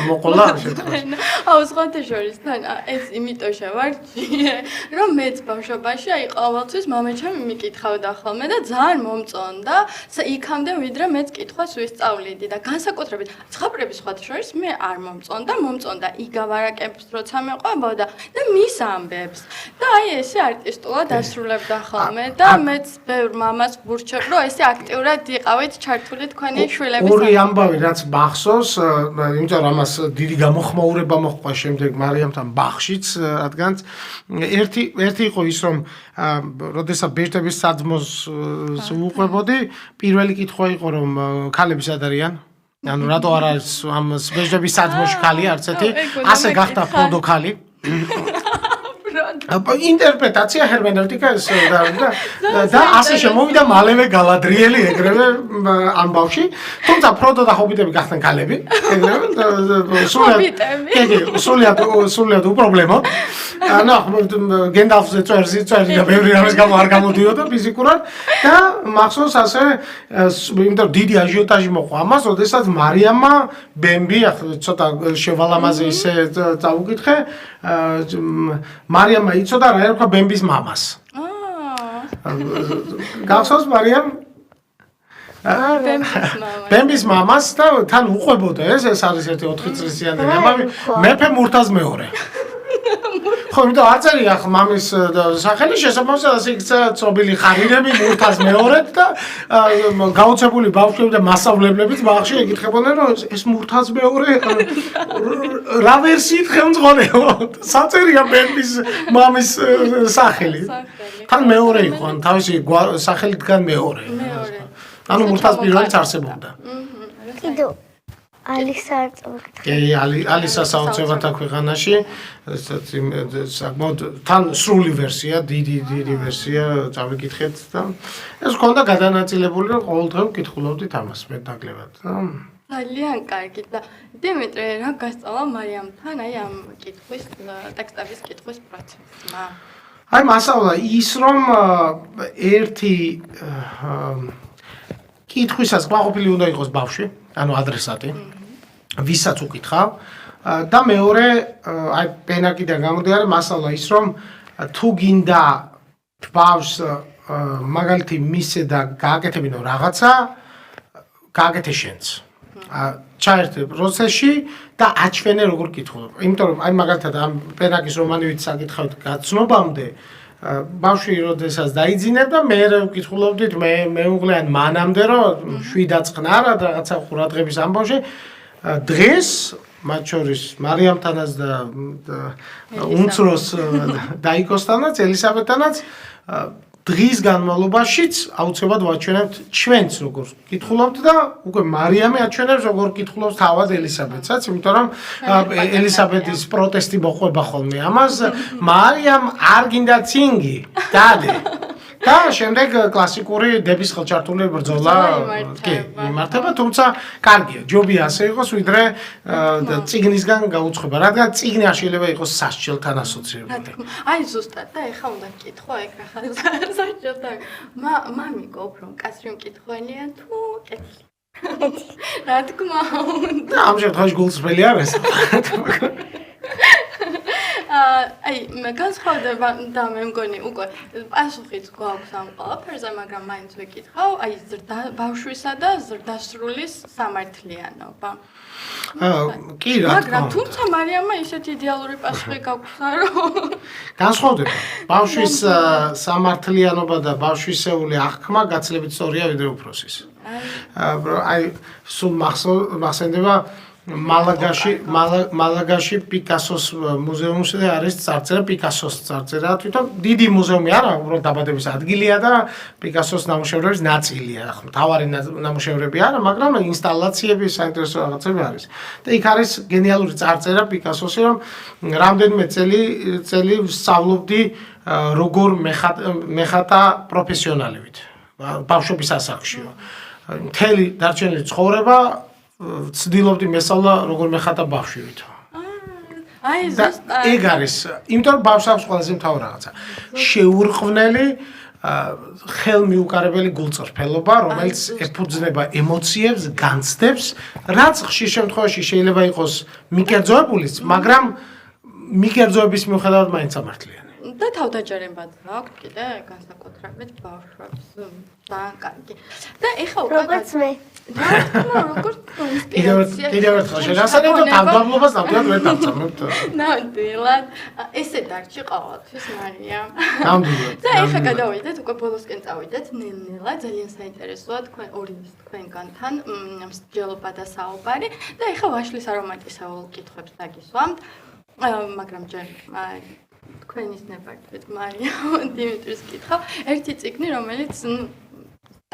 B: მოყოლა ამ შემთხვევაში.
A: აუ სხვათა შორის თან ეს იმიტომ შევარჩიე, რომ მეც ბავშვობაში აი ყოველთვის მამაჩემი მიკითხავდა ხოლმე და ძალიან მომწონდა იქამდე ვიდრე მეც კითხვას ვისწავლიდი და განსაკუთრებით ცხაპრების სხვათა შორის მე არ მომწონდა იგავარაკებს როცა მეყვებოდა და მის ამბებს და აი ესე არტისტულად ასრულებდა ხოლმე და მეც ბევრ მამას ვურჩევ რომ ესე აქტიურად იყავით ჩართული თქვენი შვილების
B: ორი ამბავი რაც მახსოვს, იმიტომ რომ ამას დიდი გამოხმაურება მოჰყვა შემდეგ მარიამთან ბახშიც, რადგან ერთი იყო ის რომ როდესაც ბეჭდების საძმოს უყვებოდი, პირველი კითხვა იყო რომ ქალები სად არიან? ანუ რატო არ არის ამ ბეჭდების საძმოში ქალი არც ერთი? ასე გახდა ფროდო ქალი. ინტერპრეტაცია ჰერმენევტიკა ეს და ასე შემოვიდა მალევე გალადრიელი ეგრევე ამბავში, თუმცა ფროდო და ჰობიტები გახდნენ ქალები, ეგრევე სულიად უპრობლემო. ანუ გენდალფზე წერს და ბევრი რამის გამო არ გამოდიოდა ფიზიკურად და მახსოვს ასე იმიტომ დიდი აჟიოტაჟი მოყვა ამას, როდესაც მარიამმა ბემბი ცოტა შევალამაზე ისე წავუკითხე, მარიამმა იცოდა რა ერქვა ბემბის მამას. გახსოვს მარიამ? ბემბის მამას და თან უყვებოდა ეს არის ერთი 4 წლისიანი ამბავი, მეფე მურთაზ მეორე. ხო, იმიტომ არ წერია მამის სახელი შესაბამისად ასე იქცა ცნობილი ხარირები მურთაზ მეორედ და გაოცებული ბავშვები და მასწავლებლებიც ბაღში ეკითხებოდნენ რომ ეს მურთაზ მეორე რა ვერსიით ხელმძღვანელო საწერია ბემბის მამის სახელი თან მეორე იყო ან თავისი სახელიდან მეორე ანუ მურთაზ პირველიც არსებობდა
C: კიდევ ალისა არ წავიკითხე.
B: კი, ალისას აუცილებლად აქ ქვეყანაში, საკმაოდ თან სრული ვერსია, დიდი ვერსია წავიკითხეთ და ეს ჰქონდა გადანაწილებული, რომ ყოველდღე ვკითხულობდით ამას მეტნაკლებად.
A: ძალიან კარგი და დიმიტრი, რა გასწავლა მარიამთან აი ამ კითხვის ტექსტების კითხვის პროცესმა?
B: აი მასალა ის რომ ერთი კითხვისას კმაყოფილი უნდა იყოს ბავშვი, ანუ ადრესატი, ვისაც უკითხავ და მეორე აი პენაკიდან გამომდინარე მასალა ის რომ თუ გინდა ბავშვს მაგალითი მისცე და გააკეთებინო რაღაცა, გააკეთე შენც. ჩაერთე პროცესში და აჩვენე როგორ კითხულობ. იმიტომ რომ აი მაგალითად ამ პენაკის რომანივით საკითხავთ გაცნობამდე ბავშვი როდესაც დაიძინებდა მე ვკითხულობდით მე უღლე ან მანამდე რომ შვიდაწყნა რა რაღაცა ყურადღების ამბავში დღეს მათ შორის მარიამთანაც და უმცროს დაიკოსთანაც ელისაბედთანაც დღის განმავლობაშიც აუცილებლად ვაჩვენებთ ჩვენც როგორ კითხულობთ და უკვე მარიამი აჩვენებს როგორ კითხულობს თავად ელისაბედსაც, იმიტომ რომ ელისაბედის პროტესტი მოყვება ხოლმე ამას, მარიამ არ გინდა ცინგი, დადე. და შემდეგ კლასიკური დების ხელჩართული ბრძოლა იმართება, თუმცა კარგია, ჯობია ასე იყოს, ვიდრე წიგნისგან გაუცხება, რადგან წიგნი არ შეიძლება იყოს სასჯელთან ასოცირებული.
A: აი ზუსტად და ეხა უნდა გკითხო ეგ რა სასჯელთან. მამიკო უფრო კაცრი მკითხვენია თუ კეთილი? რა თქმა უნდა.
B: ამ შემთხვევაში გულწრფელი არ ეს.
A: აი, განსხვავდება და მე მგონი უკვე პასუხიც გვაქვს ამ ყველაფერზე, მაგრამ მაინც ვიკითხავ, აი ბავშვისა და ზრდასრულის სამართლიანობა.
B: კი რა.
A: მაგრამ თუმცა მარიამმა ისეთი იდეალური პასუხი გაქვს, რომ
B: განსხვავდება. ბავშვის სამართლიანობა და ბავშვისეული აღქმა გაცილებით სწორია ვიდრე უფროსის. აი, სულ მახსენდება მალაგაში პიკასოს მუზეუმში არის წარწერა პიკასოს წარწერა თვითონ დიდი მუზეუმი არა უბრალოდ დაბადების ადგილია და პიკასოს ნამუშევრების ნაწილია ხო თავარი ნამუშევრები არა მაგრამ ინსტალაციები საინტერესო რაღაცები არის და იქ არის გენიალური წარწერა პიკასოსი რომ რამდენიმე წელი სწავლობდი როგორ მეხატა პროფესიონალებით ბავშვების ასაკშიო მთელი დარჩენილი ცხოვრება ცდილობდი მესწავლა როგორ მეხატა ბავშვით.
A: აი ზუსტად.
B: ეგ არის, იმიტომ რომ ბავშვს აქვს ყველაზე მთავარი რაღაცა. შეურყვნელი ხელმიუკარებელი გულწრფელობა, რომელიც ეფუძნება ემოციებს, განცდებს, რაც ხშირ შემთხვევაში შეიძლება იყოს მიკერძოებულიც, მაგრამ მიკერძოების მიუხედავად მაინც სამართლიანი.
A: და თავდაჯერებად აქვს კიდე განსაკუთრებით ბავშვებს და კარგი. და ეხა უკვე
C: როგორც მე.
A: როგორც ინსპირაცია.
B: კიდევ ერთხელ შეგასწავლეთ და თავდაბლობას ნამდვილად ვერ დავწამებთ.
A: ნამდვილად. ესე დარჩი ყოველთვის მარიამ.
B: ნამდვილად.
A: და ეხა გადავიდეთ უკვე ბოლოსკენ წავიდეთ ნელ-ნელა ძალიან საინტერესოა თქვენ ორივეს თქვენგანთან მსჯელობა და საუბარი და ეხა ვაშლის არომატისეულ კითხვებს დაგისვამთ. მაგრამ ჯერ თქვენის ნებართვით მარიამ დიმიტრის კითხავ ერთი წიგნი რომელიც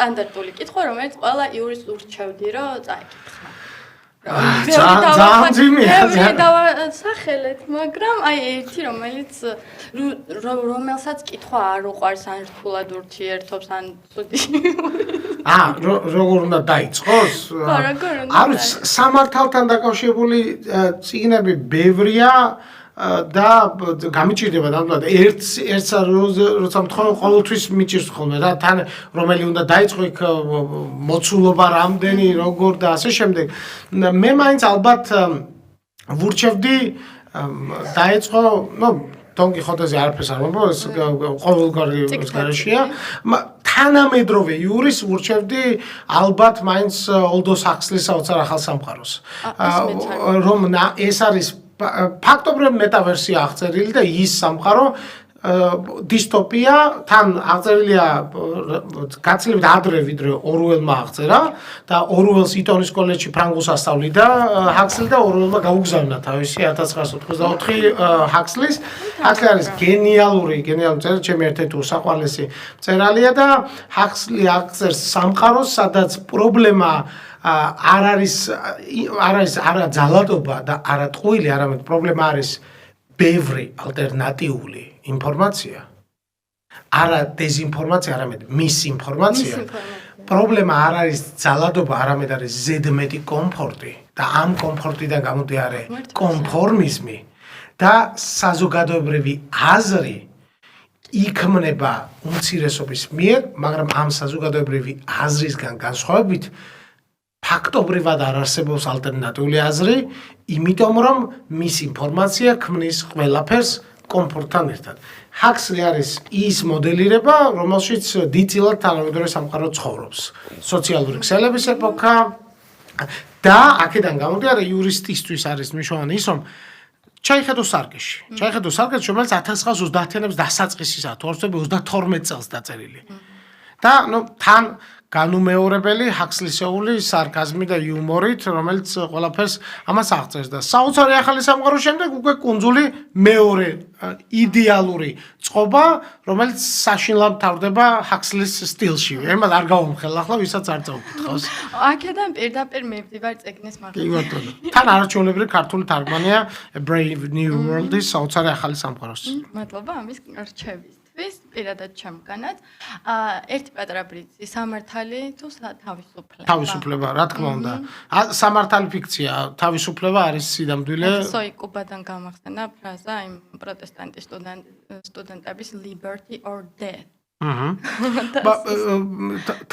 A: სტანდარტული კითხვა რომელიც ყველა იურის ურჩევდი რომ წაიკითხა.
B: ძალიან ძიმია.
A: დავასახელეთ, მაგრამ აი ერთი რომელსაც კითხვა არ უყვარს ან რთულად ურთიერთობს ან ცუდი.
B: როგორ უნდა დაიწყოს? არის სამართალთან დაკავშირებული წიგნები ბევრია და გამიჭირდება ნამდვილად ერთს როცა მთხოვენ ყოველთვის მიჭირს ხოლმე რა თან რომელი უნდა დაიწყო იქ მოცულობა რამდენი როგორ და ასე შემდეგ მე მაინც ალბათ ვურჩევდი დაიწყო დონ კიხოტეზე არაფერს არ მომბო ეს ყოველგვარი გარეშეა თანამედროვე იურის ვურჩევდი ალბათ მაინც ოლდოს ჰაქსლის საოცარ ახალ სამყაროს რომ ეს არის ფაქტობრივად მეტავერსია აღწერილი და ის სამყარო დისტოპია თან აღწერილია გაცილებით ადრე ვიდრე ორუელმა აღწერა და ორუელს იტონის კოლეჯში ფრანგულს ასწავლიდა ჰაქსლი და ორუელმა გაუგზავნა თავისი 1984 ჰაქსლის არის გენიალური წერა ჩემი ერთ-ერთი უსაყვარლესი წერალია და ჰაქსლი აღწერს სამყაროს სადაც პრობლემა არ არის არა ძალადობა და არა ტყუილი, არამედ პრობლემა არის ბევრი ალტერნატიული ინფორმაცია. არა დეზინფორმაცია, არამედ მისინფორმაცია. პრობლემა არ არის ძალადობა, არამედ არის ზედმეტი კომფორტი და ამ კომფორტიდან გამომდინარე კონფორმიზმი და საზოგადოებრივი აზრი იქმნება უმცირესობის მიერ, მაგრამ ამ საზოგადოებრივი აზრისგან განსხვავებით ფაქტობრივად არ არსებობს ალტერნატიული აზრი, იმიტომ რომ მის ინფორმაცია ქმნის ყველაფერს კომფორტთან ერთად. ჰაქსლი არის ის მოდელირება, რომელშიც დიდწილად თანამედროვე სამყარო ცხოვრობს. სოციალური ქსელების ეპოქა, და აქედან გამომდინარე იურისტისთვის არის მნიშვნელოვანი ის, რომ ჩაიხედო სარგეში. ჩაიხედო სარგეში, რომელიც 1930-იანების დასაწყისისაა, თუ არ ვცდები 32 წელს დაწერილი. და თან განუმეორებელი ჰაქსლისეული სარკაზმი და იუმორით, რომელიც ყველაფერს ამას აღწერს და საოცარი ახალი სამყაროს შემდეგ უკვე კუნძული მეორე იდეალური წყობა, რომელიც საშინლად თავდება ჰაქსლის სტილში. ემად არ გავამხელ ახლა, ვისაც არ წაუკითხავს.
A: აქედან პირდაპირ მივდივარ წიგნის
B: კი
A: მაგალითად.
B: ბატონო. თან არაჩვეულებრივი ქართული თარგმანია Brave New World-ის საოცარი ახალი სამყაროს.
A: მადლობა ამის რჩევისთვის. პირადად ჩემგანაც. ერთი პატარა ბრიცი, სამართალი თუ თავისუფლება?
B: თავისუფლება, რა თქმა უნდა. სამართალი ფიქცია, თავისუფლება არის სიდამდვილე.
A: სოიკუბადან გამახსენა ფრაზა იმ პროტესტანტი სტუდენტების liberty or death.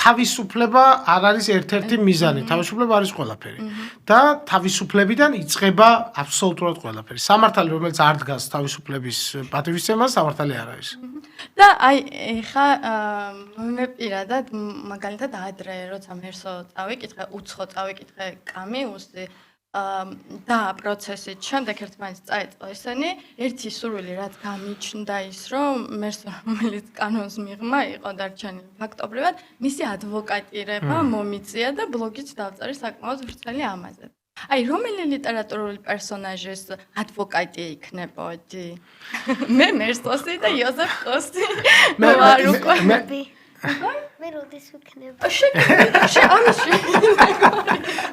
B: თავისუფლება არ არის ერთ-ერთი მიზანი, თავისუფლება არის ყველაფერი. და თავისუფლებიდან იწყება აბსოლუტურად ყველაფერი. სამართალი, რომელიც არ დგას თავისუფლების პატივისცემას, სამართალი არ არის.
A: და აი ეხა მე პირადად მაგალითად ადრე როცა მერსო წავიკითხე, უცხო წავიკითხე კამიუსი და პროცესით შემდეგ ერთმანეთს წაეწყო ესენი, ერთი სურვილი რაც გამიჩნდა ის, რომ მერსო რომელიც კანონს მიღმა იყო დარჩენილი ფაქტობრივად, მისი ადვოკატირება მომიწია და ბლოგიც დავწერე საკმაოდ ვრცელი ამაზე. აი, რომელი ლიტერატურული პერსონაჟის ადვოკატი იქნებოდი? მე მერსოსი და იოზეფ ხოსი.
C: მე როდის ვიქნები?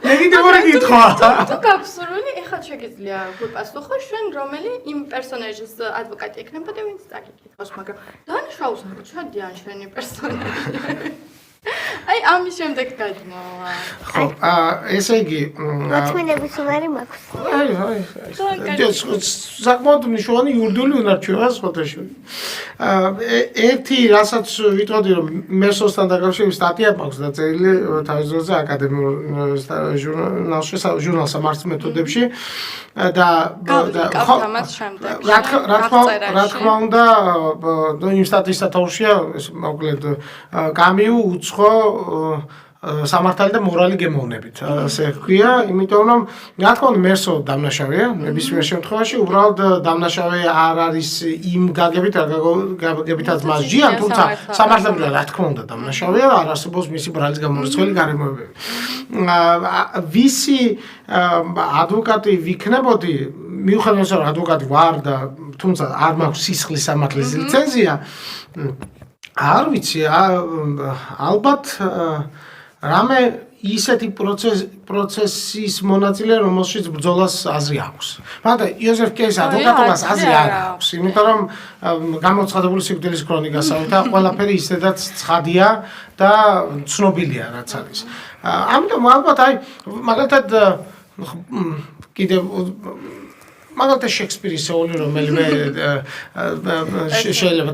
B: მე კიდევ ორი კითხვა.
A: თუ გაფსურვილი, ეხლა შეგიძლია გვიპასუხო შენ რომელი იმ პერსონაჟის ადვოკატი იქნებოდი, ვინც წაგიკითხავს, მაგრამ დანიშნავს ჩადიან შენი პერსონაჟი. აი, ამის შემდეგ გადმოვა.
B: ხო, ესე იგი,
C: მოწმენების უნარი მაქვს.
B: საკმაოდ მნიშვნელოვანი იურიდიული უნარჩვევა სხვადასხვა. ერთი რასაც ვიტყოდი, რომ მერსოსთან დაკავშირებით სტატია მაქვს დაწერილი თავის დროზე აკადემიურ ჟურნალში, ჟურნალ სამართლის მეთოდებში და რა თქმა უნდა, იმ სტატიისა თაურშია, მოკლედ კამიუ უცხო სამართალი და მორალი გემოვნებით. ასე ხქვია, იმიტომ რომ რა თქმა უნდა მერსო დამნაშავეა, ნებისმიერ შემთხვევაში უბრალოდ დამნაშავე არ არის იმ გაგებითაც მასჯიან, თუმცა სამართლებრივად რა თქმა უნდა დამნაშავეა, არ არსებობს მისი ბრალის გამორიცხველი გარემოებები. ვისი ადვოკატი ვიქნებოდი, მიუხედავად რომ ადვოკატი ვარ და თუმცა არ მაქვს სისხლის სამართლის ლიცენზია, არ ვიცი, ალბათ რამე ისეთი პროცესის მონაწილე, რომელშიც ბრძოლას აზრი აქვს. მაგრამ იოზეფ კეის ადვოკატობას აზრი არ აქვს, იმიტომ რომ გამოცხადებული სიკვდილის ქრონიკასავით და ყველაფერი ისედაც ცხადია და ცნობილია რაც არის. ამიტომ ალბათ აი მაგალითად კიდევ მაგალითად შექსპირის სეული რომელიმე შეიძლება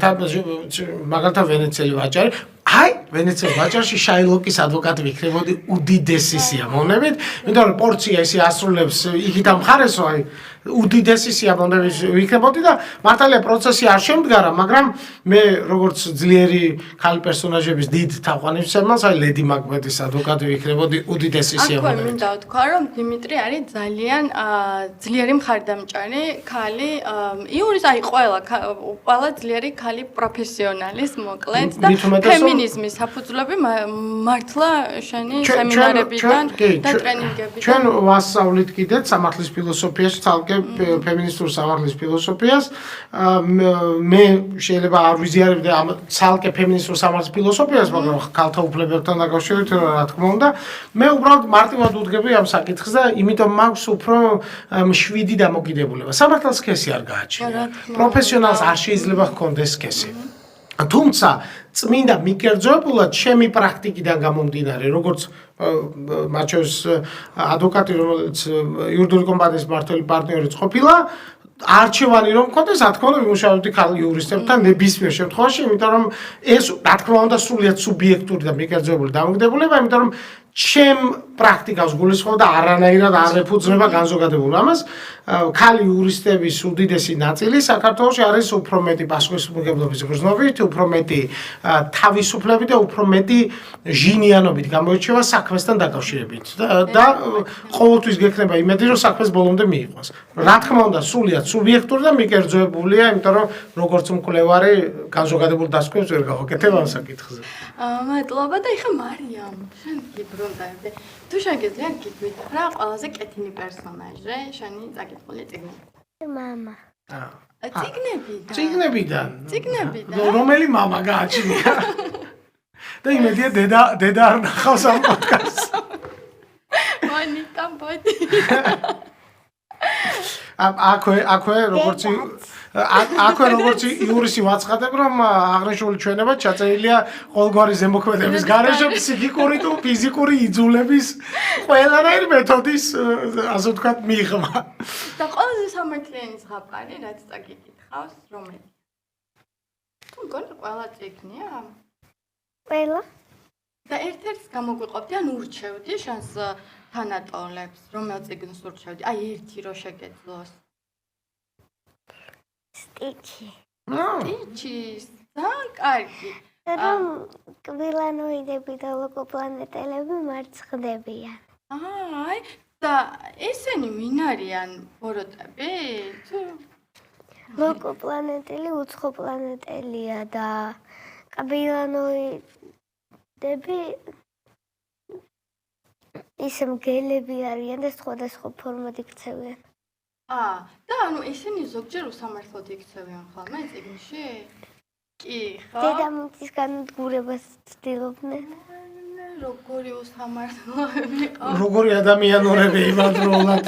B: მაგალითად ვენეციელი ვაჭარი აი ვენეციელ ვაჭარში შაილოკის ადვოკატი ვიქნებოდი უდიდესი სიამოვნებით, იმიტომ რომ პორცია ისე ასრულებს იგით ამხარესო, აი უდიდესი სიამოვნებით ვიქნებოდი და მართალია პროცესი არ შემდგარა, მაგრამ მე როგორც ძლიერი ხალი პერსონაჟების დიდ თაყვანისმცემელს, აი ლედი მაკბეთის ადვოკატი ვიქნებოდი უდიდესი სიამოვნებით.
A: აქვე მინდა ვთქვა, რომ დიმიტრი არის ძალიან ძლიერი მხარდამჭერი ხალი, იურის აი ყველა ძლიერი ხალი პროფესიონალის მოკლედ და ფემინიზმის საფუძვლები მართლა შენი სემინარებიდან და ტრენინგებიდან.
B: ჩვენ ვასწავლით კიდეც სამართლის ფილოსოფიაში, ცალკე ფემინისტურ სამართლის ფილოსოფიას. მე შეიძლება არ ვიზიარებდი ამ ცალკე ფემინისტურ სამართლის ფილოსოფიას, მაგრამ ქალთა უფლებებთან დაკავშირებით რა თქმა უნდა, მე უბრალოდ მარტივად ვუდგები ამ საკითხს და იმიტომ მაქვს უფრო მშვიდი დამოკიდებულება. სამართალს სქესი არ გააჩნია. პროფესიონალს არ შეიძლება ჰქონდეს სქესი. თუმცა წმინდა მიკერძოებულად ჩემი პრაქტიკიდან გამომდინარე, როგორც მათ შორის ადვოკატი, რომელიც იურიდიული კომპანიის მმართველი პარტნიორიც ყოფილა, არჩევანი რომ მქონდეს, რა თქმა უნდა, ვიმუშავებდი ქალ იურისტებთან ნებისმიერ შემთხვევაში, იმიტომ რომ ეს რა თქმა უნდა სრულიად სუბიექტური და მიკერძებული დამოკიდებულება, იმიტომ რომ ჩემ პრაქტიკას გულისხმობდა და არანაირად არ ეფუძნება განზოგადებულ ამას. ქალი იურისტების უდიდესი ნაწილი საქართველოში არის უფრო მეტი პასუხისმგებლობის გრძნობით, უფრო მეტი თავისუფლებით და უფრო მეტი ჟინიანობით გამოირჩევა საქმესთან დაკავშირებით და ყოველთვის გექნება იმედი, რომ საქმეს ბოლომდე მიიღოს. რა თქმა უნდა, სრულიად სუბიექტური და მიკერძოებულია, იმიტომ რომ როგორც მკვლევარი განზოგადებულ დასკვნებს ვერ გავაკეთებ ამ საკითხზე.
A: მადლობა და ეხა მარიამ, შენ გიბრუნდები. თუ შეგიძლია გიგვით რა ყველაზე კეთილი პერსონაჟი, შენი წაკითხული წიგნი?
C: მამა.
A: წიგნებიდან.
B: რომელი მამა გააჩნია? და იმედია დედა არ ნახავს ამ პოდკასტს.
A: მონიტა ბოდი.
B: აქვე როგორც იურისი ვაცხადებ, რომ აღნიშნული ჩვენება ჩაწერილია ყოველგვარი ზემოქმედების გარეშე ფსიქიკური თუ ფიზიკური იძულების ყველანაირი მეთოდის, ასე ვთქვათ, მიღმა.
A: და ყველაზე სამართლიანი ზღაპარი, რაც წაგიკითხავს, რომელი? თუ მგონი ყველა წიგნია?
C: ყველა?
A: და ერთ-ერთს გამოგვიყოფდი, ან ურჩევდი შენს თანატოლებს, რომელ წიგნს ურჩევდი? აი ერთი რო შეგეძლოს. სტიჩის, ძალიან კარგი.
C: რომ კბილანოიდები და ლოკოპლანეტელები მარცხდებიან.
A: აი, და ესენი ვინ არიან ბოროტები?
C: ლოკოპლანეტელი უცხო პლანეტელია და კბილანოიდები ისე მგელები არიან და სხვადასხვა ფორმად იქცევიან.
A: და ანუ ესენი ზოგჯერ უსამართლოდ იქცევიან ხოლმე წიგნში? კი, ხო?
C: დედამიწის განადგურებას ცდილობდნენ.
A: როგორი უსამართლოები ყავ?
B: როგორი ადამიანურები იმავდროულად.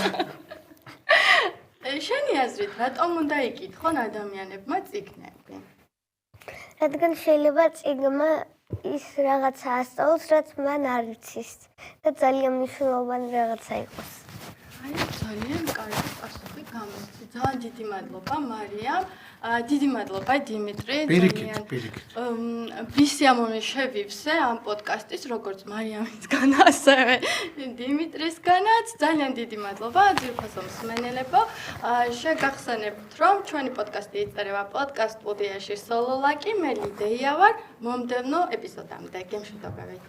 A: შენი აზრით, რატომ უნდა იკითხონ ადამიანებმა წიგნები?
C: რადგან შეიძლება წიგნმა ის რაღაცა ასწავლოს, რაც მან არ იცის და ძალიან მნიშვნელოვანი რაღაცა იყოს.
A: აი, ძალიან კარგი პასუხი გამოსცი. ძალიან დიდი მადლობა, მარიამ. დიდი მადლობა, დიმიტრი.
B: პირიქით.
A: ვისიამოვნე შევივსე ამ პოდკასტის, როგორც მარიამისგან, ასევე დიმიტრისგანაც. ძალიან დიდი მადლობა, ძირფასო მსმენელებო. შეგახსენებთ, რომ ჩვენი პოდკასტი იწერება პოდკასტ სტუდიაში სოლოლაკი, მე ლიდეია ვარ. მომდევნო ეპიზოდამდე. გემშვიდობებით.